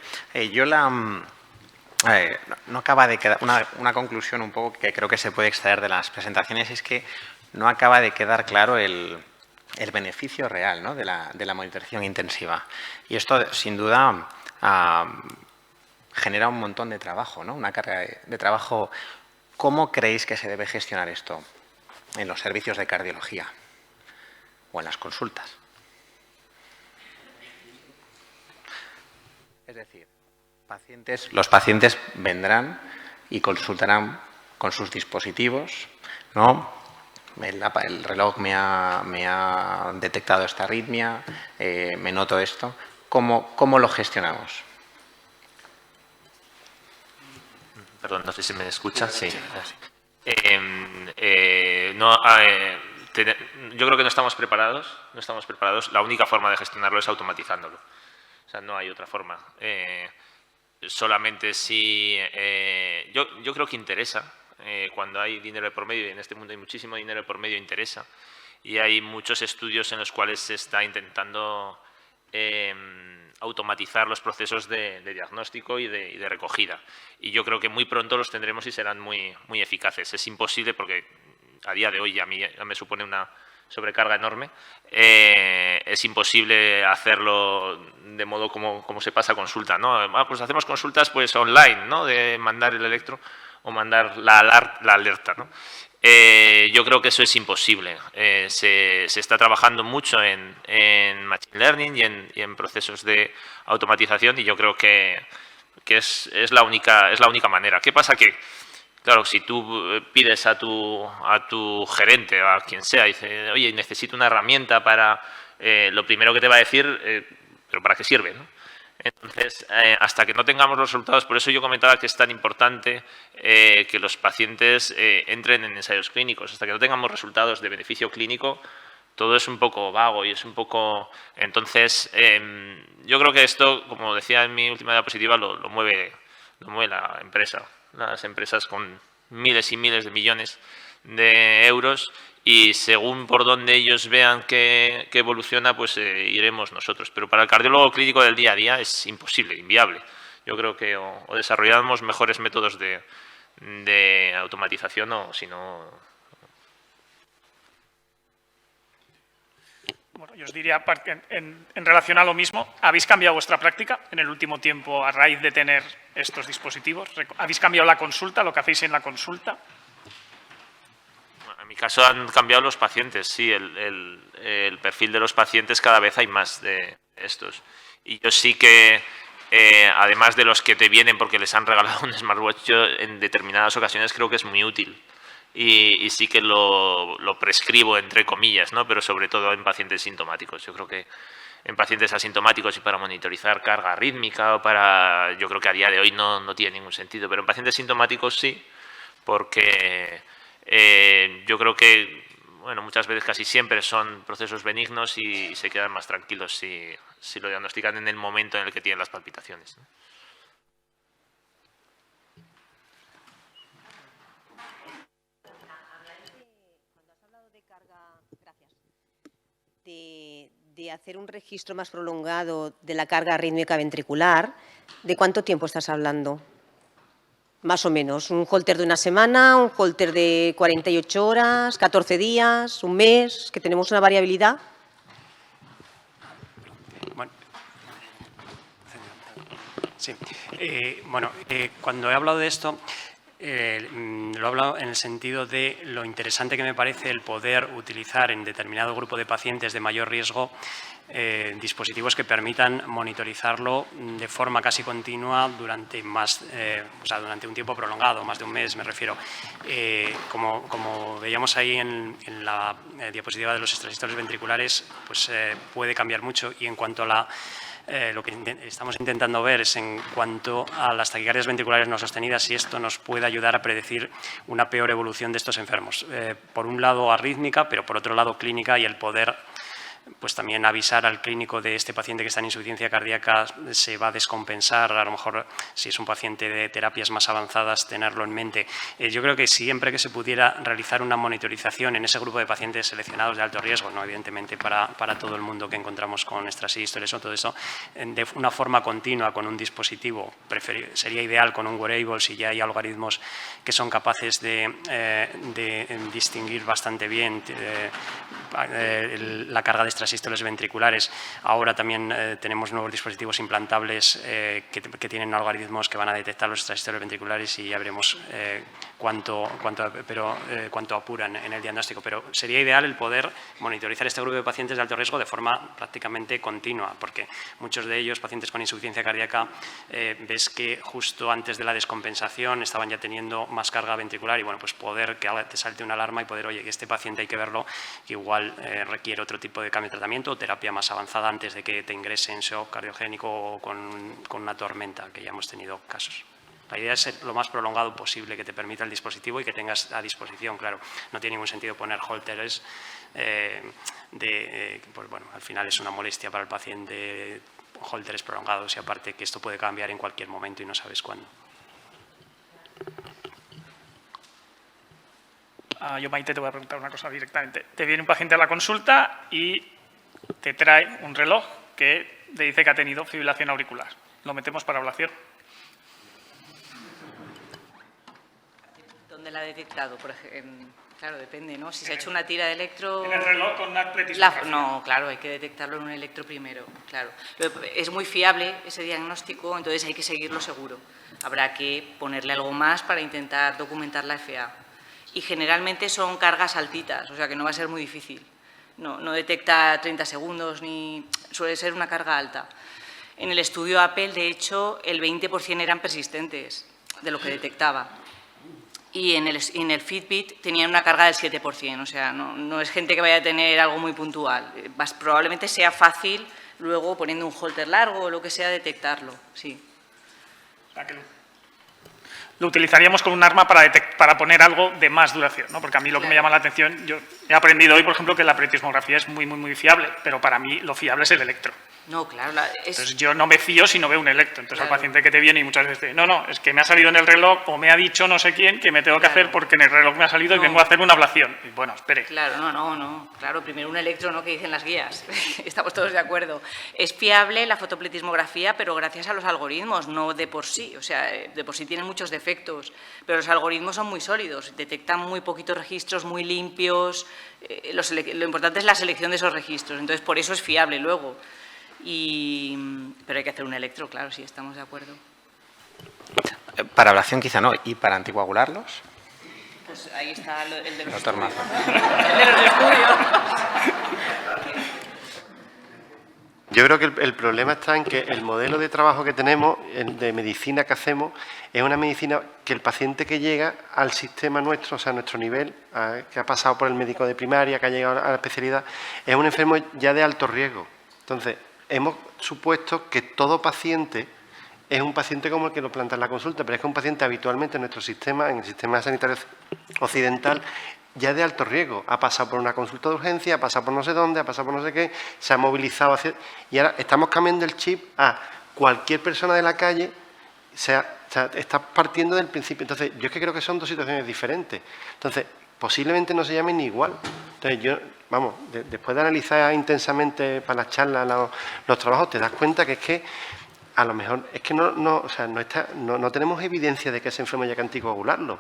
No acaba de quedar una conclusión un poco que creo que se puede extraer de las presentaciones, es que no acaba de quedar claro el beneficio real, ¿no?, de la monitorización intensiva. Y esto, sin duda, genera un montón de trabajo, ¿no?, una carga de trabajo. ¿Cómo creéis que se debe gestionar esto en los servicios de cardiología o en las consultas? Es decir, los pacientes vendrán y consultarán con sus dispositivos, ¿no? El reloj me ha detectado esta arritmia, me noto esto. ¿Cómo lo gestionamos? Perdón, no sé si me escucha. Sí. Yo creo que no estamos preparados. La única forma de gestionarlo es automatizándolo. O sea, no hay otra forma. Solamente si... yo creo que interesa. Cuando hay dinero de por medio, y en este mundo hay muchísimo dinero de por medio, interesa. Y hay muchos estudios en los cuales se está intentando automatizar los procesos de diagnóstico y de recogida. Y yo creo que muy pronto los tendremos y serán muy eficaces. Es imposible porque a día de hoy ya me supone una sobrecarga enorme. Es imposible hacerlo de modo como se pasa a consulta, ¿no? Pues hacemos consultas pues online, ¿no?, de mandar el electro o mandar la alerta, ¿no? Yo creo que eso es imposible. Se está trabajando mucho en Machine Learning y en procesos de automatización, y yo creo que es la única manera. ¿Qué pasa? Que, claro, si tú pides a tu gerente o a quien sea, dice, oye, necesito una herramienta para... lo primero que te va a decir, ¿pero para qué sirve?, ¿no? Entonces, hasta que no tengamos los resultados, por eso yo comentaba que es tan importante que los pacientes entren en ensayos clínicos. Hasta que no tengamos resultados de beneficio clínico, todo es un poco vago y es un poco... Entonces, yo creo que esto, como decía en mi última diapositiva, lo mueve la empresa. Las empresas con miles y miles de millones de euros, y según por donde ellos vean que evoluciona, pues iremos nosotros. Pero para el cardiólogo clínico del día a día es imposible, inviable. Yo creo que o desarrollamos mejores métodos de automatización, o si no... Bueno, yo os diría, en relación a lo mismo, ¿habéis cambiado vuestra práctica en el último tiempo a raíz de tener estos dispositivos? ¿Habéis cambiado la consulta, lo que hacéis en la consulta? En mi caso han cambiado los pacientes, sí. El perfil de los pacientes, cada vez hay más de estos. Y yo sí que, además de los que te vienen porque les han regalado un smartwatch, yo en determinadas ocasiones creo que es muy útil. Y sí que lo prescribo, entre comillas, ¿no? Pero sobre todo en pacientes sintomáticos. Yo creo que en pacientes asintomáticos y para monitorizar carga rítmica yo creo que a día de hoy no tiene ningún sentido. Pero en pacientes sintomáticos sí, porque yo creo que, bueno, muchas veces, casi siempre, son procesos benignos y se quedan más tranquilos si lo diagnostican en el momento en el que tienen las palpitaciones, ¿no? De hacer un registro más prolongado de la carga rítmica ventricular, ¿de cuánto tiempo estás hablando? Más o menos, ¿un holter de una semana, un holter de 48 horas, 14 días, un mes, que tenemos una variabilidad? Bueno, sí. Cuando he hablado de esto, Lo he hablado en el sentido de lo interesante que me parece el poder utilizar en determinado grupo de pacientes de mayor riesgo dispositivos que permitan monitorizarlo de forma casi continua durante durante un tiempo prolongado, más de un mes me refiero. Como veíamos ahí en la diapositiva de los extrasistolios ventriculares, pues puede cambiar mucho, y en cuanto a lo que estamos intentando ver es en cuanto a las taquicardias ventriculares no sostenidas, si esto nos puede ayudar a predecir una peor evolución de estos enfermos. Por un lado arrítmica, pero por otro lado clínica, y el poder pues también avisar al clínico de este paciente que está en insuficiencia cardíaca se va a descompensar, a lo mejor si es un paciente de terapias más avanzadas, tenerlo en mente. Yo creo que siempre que se pudiera realizar una monitorización en ese grupo de pacientes seleccionados de alto riesgo, no evidentemente para todo el mundo que encontramos con extrasístoles o todo eso, de una forma continua con un dispositivo, sería ideal con un wearable si ya hay algoritmos que son capaces de distinguir bastante bien la carga de extrasístoles ventriculares. Ahora también tenemos nuevos dispositivos implantables que tienen algoritmos que van a detectar los extrasístoles ventriculares, y ya veremos cuánto apuran en el diagnóstico. Pero sería ideal el poder monitorizar este grupo de pacientes de alto riesgo de forma prácticamente continua, porque muchos de ellos, pacientes con insuficiencia cardíaca, ves que justo antes de la descompensación estaban ya teniendo más carga ventricular, y bueno, pues poder que te salte una alarma y poder, oye, que este paciente hay que verlo, que igual requiere otro tipo de cambio de tratamiento o terapia más avanzada antes de que te ingrese en shock cardiogénico o con una tormenta, que ya hemos tenido casos. La idea es ser lo más prolongado posible que te permita el dispositivo y que tengas a disposición, claro. No tiene ningún sentido poner holters pues bueno, al final es una molestia para el paciente, holters prolongados, y aparte que esto puede cambiar en cualquier momento y no sabes cuándo. Yo, Maite, te voy a preguntar una cosa directamente. Te viene un paciente a la consulta y te trae un reloj que te dice que ha tenido fibrilación auricular. ¿Lo metemos para ablación? ¿Dónde la ha detectado? Por ejemplo, claro, depende, ¿no? Si se ha hecho una tira de electro... En el reloj con una pletismografía. No, claro, hay que detectarlo en un electro primero, claro. Es muy fiable ese diagnóstico, entonces hay que seguirlo seguro. Habrá que ponerle algo más para intentar documentar la FA. Y generalmente son cargas altitas, o sea que no va a ser muy difícil. No detecta 30 segundos, ni suele ser una carga alta. En el estudio Apple, de hecho, el 20% eran persistentes de lo que detectaba. Y en el Fitbit tenían una carga del 7%, o sea, no es gente que vaya a tener algo muy puntual. Probablemente sea fácil luego, poniendo un holter largo o lo que sea, detectarlo, sí. O sea, que lo utilizaríamos como un arma para poner algo de más duración, ¿no? Porque a mí lo que me llama la atención, yo he aprendido hoy, por ejemplo, que la pletismografía es muy, muy, muy fiable, pero para mí lo fiable es el electro. No, claro. Entonces yo no me fío si no veo un electro. Entonces claro. Al paciente que te viene y muchas veces dice, no, es que me ha salido en el reloj o me ha dicho no sé quién que me tengo que hacer porque en el reloj me ha salido y vengo a hacer una ablación. Y bueno, espere. Claro, no. Claro, primero un electro, ¿no?, que dicen las guías. Estamos todos de acuerdo. Es fiable la fotopletismografía, pero gracias a los algoritmos, no de por sí. O sea, de por sí tienen muchos defectos, pero los algoritmos son muy sólidos, detectan muy poquitos registros, muy limpios. Lo importante es la selección de esos registros, entonces por eso es fiable luego. Pero hay que hacer un electro, claro, sí, estamos de acuerdo. Para ablación quizá no, ¿y para anticoagularlos? Pues ahí está el de los Doctor estudios. Mazo. El de los estudios. Yo creo que el problema está en que el modelo de trabajo que tenemos, de medicina que hacemos, es una medicina que el paciente que llega al sistema nuestro, o sea, a nuestro nivel, que ha pasado por el médico de primaria, que ha llegado a la especialidad, es un enfermo ya de alto riesgo. Entonces, hemos supuesto que todo paciente es un paciente como el que lo planta en la consulta, pero es que un paciente habitualmente en nuestro sistema, en el sistema sanitario occidental, ya de alto riesgo. Ha pasado por una consulta de urgencia, ha pasado por no sé dónde, ha pasado por no sé qué, se ha movilizado hacia... Y ahora estamos cambiando el chip a cualquier persona de la calle, está partiendo del principio. Entonces, yo es que creo que son dos situaciones diferentes. Entonces, posiblemente no se llamen ni igual. Entonces, después de analizar intensamente para las charlas los trabajos, te das cuenta que es que a lo mejor es que no tenemos evidencia de que ese enfermo haya que anticoagularlo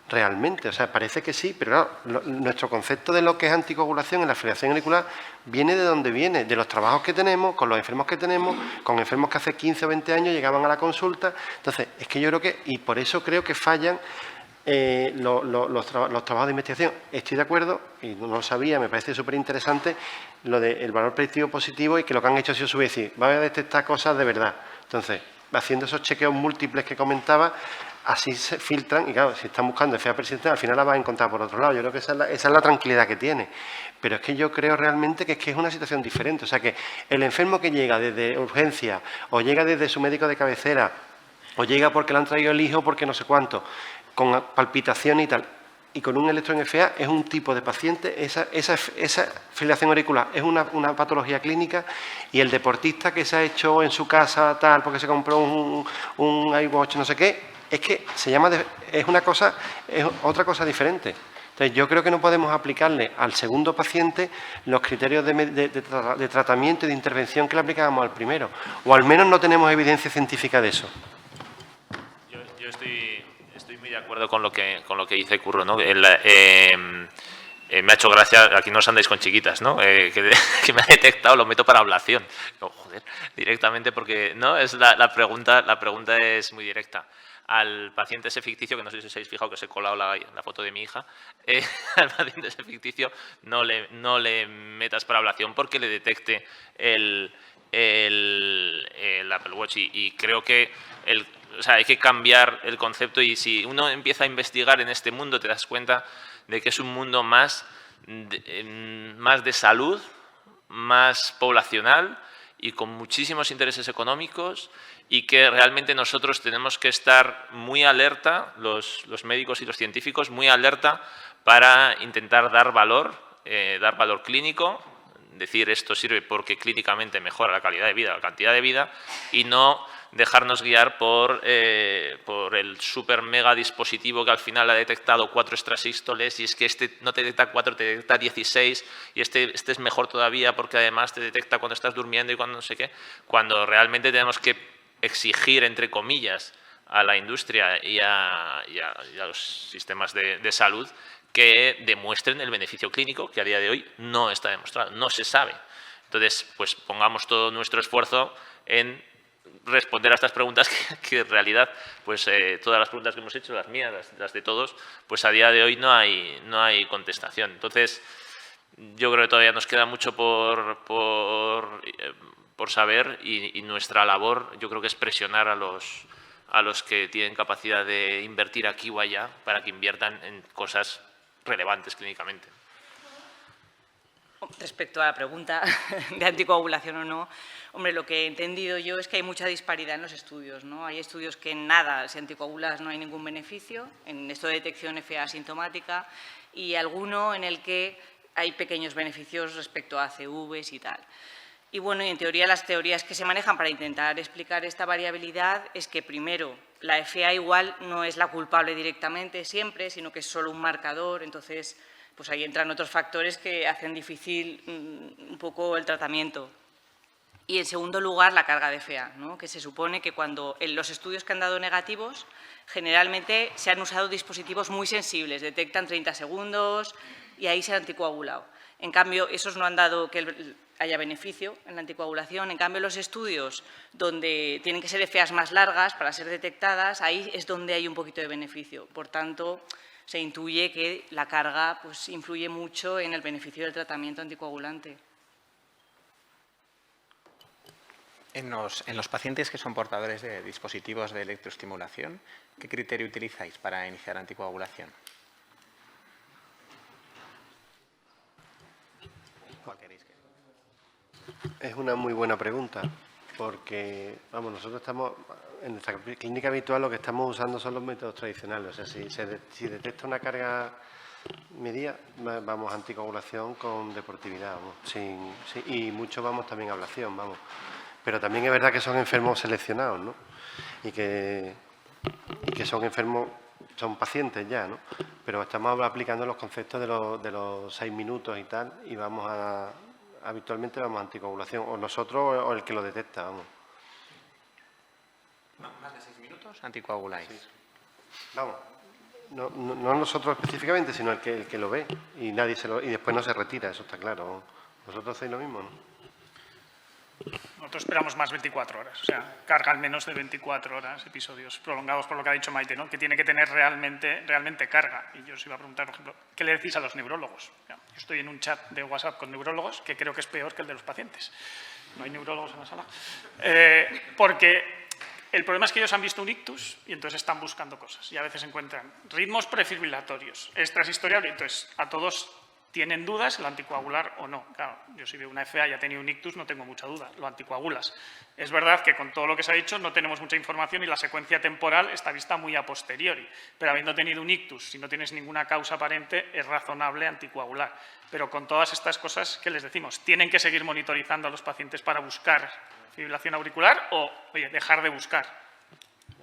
realmente. O sea, parece que sí, pero claro, nuestro concepto de lo que es anticoagulación en la fibrilación auricular viene de donde viene, de los trabajos que tenemos, con los enfermos que tenemos, con enfermos que hace 15 o 20 años llegaban a la consulta. Entonces, es que yo creo que, y por eso creo que fallan los trabajos de investigación. Estoy de acuerdo, y no lo sabía, me parece súper interesante lo del valor predictivo positivo y que lo que han hecho ha sido subir, decir, va a detectar cosas de verdad. Entonces, haciendo esos chequeos múltiples que comentaba, así se filtran y claro, si están buscando FA persistente, al final la vas a encontrar por otro lado. Yo creo que esa es la tranquilidad que tiene. Pero es que yo creo realmente que es una situación diferente. O sea, que el enfermo que llega desde urgencia o llega desde su médico de cabecera o llega porque le han traído el hijo porque no sé cuánto, con palpitación y tal, y con un electroenfA es un tipo de paciente, esa fibrilación auricular es una patología clínica, y el deportista que se ha hecho en su casa tal, porque se compró un iWatch no sé qué, es que se llama, es otra cosa diferente. Entonces, yo creo que no podemos aplicarle al segundo paciente los criterios de tratamiento y de intervención que le aplicábamos al primero, o al menos no tenemos evidencia científica de eso. Yo estoy muy de acuerdo con lo que dice Curro, ¿no? Me ha hecho gracia, aquí no os andáis con chiquitas, ¿no? Que me ha detectado, lo meto para ablación. No, joder, directamente porque no, es la pregunta es muy directa. Al paciente ese ficticio, que no sé si os habéis fijado que os he colado la foto de mi hija, al paciente ese ficticio no le metas para ablación porque le detecte el Apple Watch, y creo que o sea, hay que cambiar el concepto, y si uno empieza a investigar en este mundo te das cuenta de que es un mundo más de salud, más poblacional y con muchísimos intereses económicos, y que realmente nosotros tenemos que estar muy alerta, los médicos y los científicos, muy alerta para intentar dar valor clínico, decir esto sirve porque clínicamente mejora la calidad de vida, la cantidad de vida, y no dejarnos guiar por el super mega dispositivo que al final ha detectado 4 extrasístoles, y es que este no te detecta 4, te detecta 16, y este es mejor todavía porque además te detecta cuando estás durmiendo y cuando no sé qué, cuando realmente tenemos que exigir, entre comillas, a la industria y a los sistemas de salud que demuestren el beneficio clínico, que a día de hoy no está demostrado, no se sabe. Entonces, pues pongamos todo nuestro esfuerzo en responder a estas preguntas que en realidad, pues todas las preguntas que hemos hecho, las mías, las de todos, pues a día de hoy no hay contestación. Entonces, yo creo que todavía nos queda mucho por saber, y nuestra labor yo creo que es presionar a los que tienen capacidad de invertir aquí o allá para que inviertan en cosas relevantes clínicamente. Respecto a la pregunta de anticoagulación o no, hombre, lo que he entendido yo es que hay mucha disparidad en los estudios, ¿no? Hay estudios que en nada, si anticoagulas no hay ningún beneficio, en esto de detección FA asintomática, y alguno en el que hay pequeños beneficios respecto a ACVs y tal. Y bueno, y en teoría las teorías que se manejan para intentar explicar esta variabilidad es que primero la FA igual no es la culpable directamente siempre, sino que es solo un marcador, entonces pues ahí entran otros factores que hacen difícil un poco el tratamiento. Y en segundo lugar, la carga de FA, ¿no? Que se supone que cuando en los estudios que han dado negativos, generalmente se han usado dispositivos muy sensibles, detectan 30 segundos y ahí se han anticoagulado. En cambio, esos no han dado que haya beneficio en la anticoagulación. En cambio, los estudios donde tienen que ser FAs más largas para ser detectadas, ahí es donde hay un poquito de beneficio. Por tanto, se intuye que la carga pues, influye mucho en el beneficio del tratamiento anticoagulante. En los pacientes que son portadores de dispositivos de electroestimulación, ¿qué criterio utilizáis para iniciar anticoagulación? ¿Cuál queréis que sea? Es una muy buena pregunta, porque vamos, nosotros estamos, en nuestra clínica habitual lo que estamos usando son los métodos tradicionales. O sea, si detecta una carga medida, vamos a anticoagulación con deportividad, vamos, y mucho vamos también a ablación, vamos. Pero también es verdad que son enfermos seleccionados, ¿no? Y que son enfermos, son pacientes ya, ¿no? Pero estamos aplicando los conceptos de los 6 minutos y tal, y habitualmente vamos a anticoagulación, o nosotros o el que lo detecta, vamos. ¿Más de 6 minutos anticoaguláis? Sí. Vamos, no nosotros específicamente, sino el que lo ve, y después no se retira, eso está claro. ¿Vosotros hacéis lo mismo, no? Nosotros esperamos más 24 horas, o sea, carga al menos de 24 horas, episodios prolongados, por lo que ha dicho Maite, ¿no? Que tiene que tener realmente carga. Y yo os iba a preguntar, por ejemplo, ¿qué le decís a los neurólogos? Yo estoy en un chat de WhatsApp con neurólogos que creo que es peor que el de los pacientes. No hay neurólogos en la sala. Porque el problema es que ellos han visto un ictus y entonces están buscando cosas y a veces encuentran ritmos prefibrilatorios, extrasistorial, y entonces a todos tienen dudas, el anticoagular o no. Claro, yo si veo una FA y ha tenido un ictus no tengo mucha duda, lo anticoagulas. Es verdad que con todo lo que se ha dicho no tenemos mucha información y la secuencia temporal está vista muy a posteriori, pero habiendo tenido un ictus, si no tienes ninguna causa aparente, es razonable anticoagular. Pero con todas estas cosas, ¿qué les decimos? ¿Tienen que seguir monitorizando a los pacientes para buscar fibrilación auricular o, oye, dejar de buscar?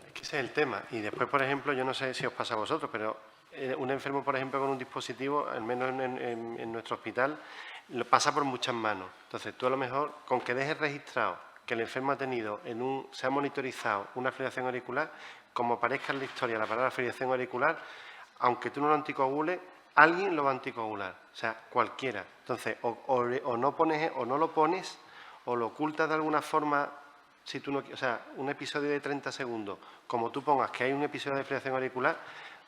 Es que ese es el tema. Y después, por ejemplo, yo no sé si os pasa a vosotros, pero un enfermo, por ejemplo, con un dispositivo, al menos en nuestro hospital, lo pasa por muchas manos. Entonces, tú a lo mejor, con que dejes registrado que el enfermo ha tenido, se ha monitorizado una fibrilación auricular, como aparezca en la historia la palabra fibrilación auricular, aunque tú no lo anticoagules, alguien lo va a anticoagular, o sea, cualquiera. Entonces, o no lo pones, o lo ocultas de alguna forma, si tú no, o sea, un episodio de 30 segundos, como tú pongas que hay un episodio de fibrilación auricular,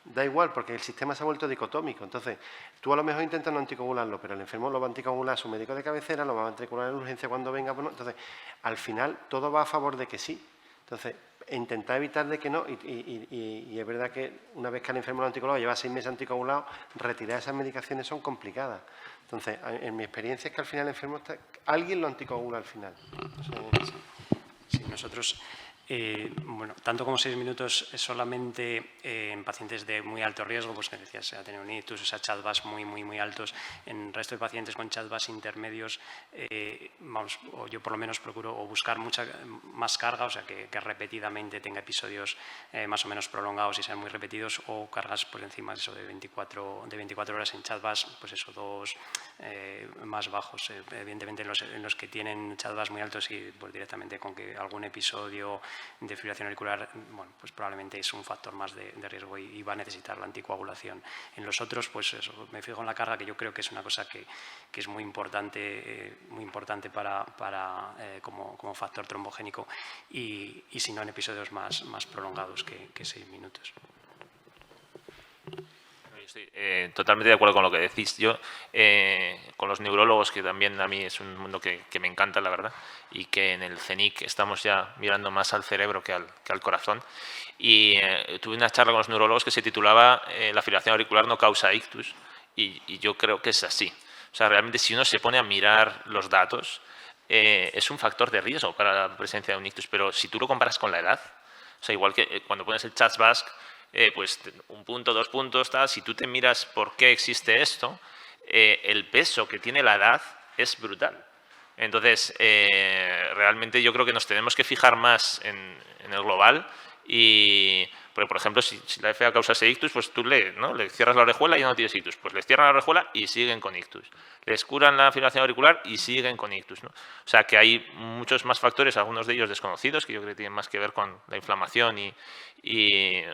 da igual, porque el sistema se ha vuelto dicotómico. Entonces, tú a lo mejor intentas no anticoagularlo, pero el enfermo lo va a anticoagular su médico de cabecera, lo va a anticoagular en urgencia cuando venga. Bueno, entonces, al final, todo va a favor de que sí. Entonces, intentar evitar de que no, y es verdad que una vez que el enfermo lo anticoagulado lleva 6 meses anticoagulado, retirar esas medicaciones son complicadas. Entonces, en mi experiencia es que al final el enfermo alguien lo anticoagula al final. Sí, nosotros, bueno, tanto como 6 minutos solamente en pacientes de muy alto riesgo, pues que decías, se ha tenido un ictus, o sea, CHA2-VASc muy altos. En el resto de pacientes con CHA2-VASc intermedios, vamos, o yo por lo menos procuro buscar mucha más carga, o sea, que repetidamente tenga episodios más o menos prolongados y sean muy repetidos, o cargas por encima de eso de 24 horas en CHA2-VASc, pues eso, 2 más bajos. Evidentemente en los que tienen CHA2-VASc muy altos y pues directamente con que algún episodio de fibrilación auricular, bueno, pues probablemente es un factor más de riesgo y va a necesitar la anticoagulación. En los otros, pues eso, me fijo en la carga, que yo creo que es una cosa que es muy importante como factor trombogénico y si no en episodios más prolongados que 6 minutos. Estoy totalmente de acuerdo con lo que decís. Yo, con los neurólogos, que también a mí es un mundo que me encanta, la verdad, y que en el CENIC estamos ya mirando más al cerebro que al corazón. Y tuve una charla con los neurólogos que se titulaba La fibrilación auricular no causa ictus, y yo creo que es así. O sea, realmente si uno se pone a mirar los datos, es un factor de riesgo para la presencia de un ictus, pero si tú lo comparas con la edad, o sea, igual que cuando pones el CHA2-VASc, pues 1 punto, 2 puntos, tal. Si tú te miras por qué existe esto, el peso que tiene la edad es brutal. Entonces, realmente yo creo que nos tenemos que fijar más en el global y, porque, por ejemplo, si la FA causase ictus, pues tú le cierras la orejuela y ya no tienes ictus. Pues les cierran la orejuela y siguen con ictus. Les curan la fibrilación auricular y siguen con ictus, ¿no? O sea, que hay muchos más factores, algunos de ellos desconocidos, que yo creo que tienen más que ver con la inflamación y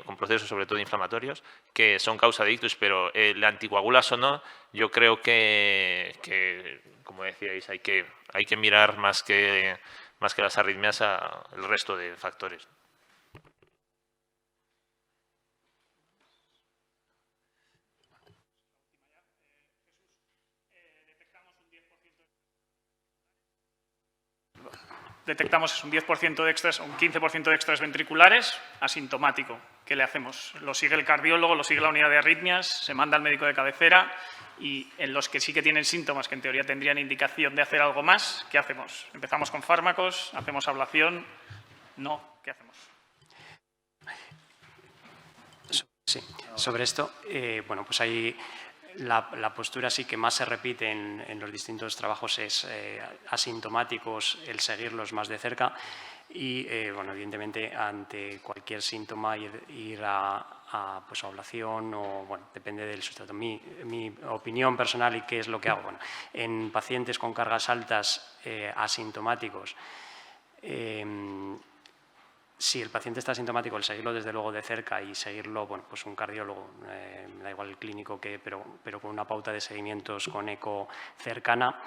con procesos sobre todo inflamatorios, que son causa de ictus, pero ¿le anticoagulas o no? Yo creo que como decíais, hay que mirar más que las arritmias el resto de factores. Detectamos un 10% de extras, un 15% de extras ventriculares, asintomático. ¿Qué le hacemos? Lo sigue el cardiólogo, lo sigue la unidad de arritmias, se manda al médico de cabecera y en los que sí que tienen síntomas que en teoría tendrían indicación de hacer algo más, ¿qué hacemos? ¿Empezamos con fármacos? ¿Hacemos ablación? No, ¿qué hacemos? Sí, sobre esto, bueno, pues hay la postura sí que más se repite en los distintos trabajos es asintomáticos, el seguirlos más de cerca y, bueno, evidentemente, ante cualquier síntoma ir a pues, ablación o, bueno, depende del sustrato. Mi opinión personal y qué es lo que hago. Bueno, en pacientes con cargas altas asintomáticos, si el paciente está asintomático, el seguirlo desde luego de cerca y seguirlo, bueno, pues un cardiólogo, me da igual el clínico, pero con una pauta de seguimientos con eco cercana.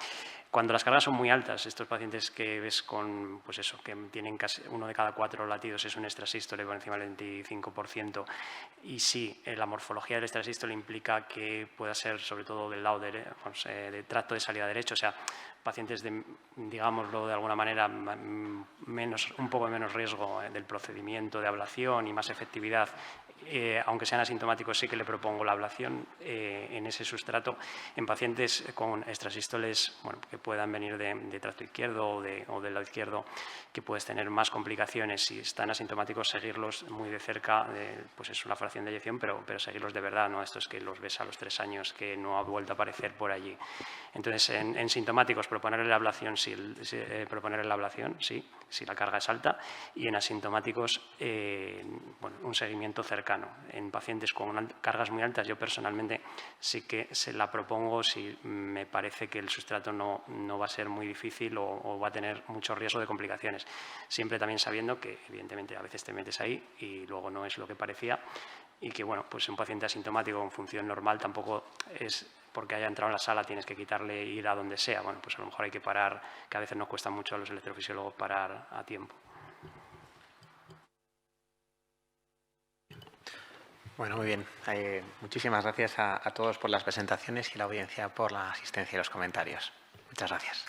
Cuando las cargas son muy altas, estos pacientes que ves con, pues eso, que tienen casi 1 de cada 4 latidos es un extrasístole por encima del 25%, y sí, la morfología del extrasístole implica que pueda ser sobre todo del lado de tracto de salida derecho, o sea, pacientes de, digámoslo de alguna manera, un poco menos riesgo del procedimiento de ablación y más efectividad. Aunque sean asintomáticos, sí que le propongo la ablación en ese sustrato en pacientes con extrasístoles, bueno, que puedan venir de tracto izquierdo o del lado izquierdo, que puedes tener más complicaciones. Si están asintomáticos, seguirlos muy de cerca, pues es una fracción de eyección, pero seguirlos de verdad, no estos que los ves a los 3 años que no ha vuelto a aparecer por allí. Entonces, en sintomáticos, proponerle la ablación, sí, si la carga es alta, y en asintomáticos, bueno, un seguimiento cercano. En pacientes con cargas muy altas, yo personalmente sí que se la propongo si me parece que el sustrato no va a ser muy difícil o va a tener mucho riesgo de complicaciones. Siempre también sabiendo que, evidentemente, a veces te metes ahí y luego no es lo que parecía, y que, bueno, pues un paciente asintomático con función normal tampoco es porque haya entrado en la sala tienes que quitarle ir a donde sea. Bueno, pues a lo mejor hay que parar, que a veces nos cuesta mucho a los electrofisiólogos parar a tiempo. Bueno, muy bien. Muchísimas gracias a todos por las presentaciones y a la audiencia por la asistencia y los comentarios. Muchas gracias.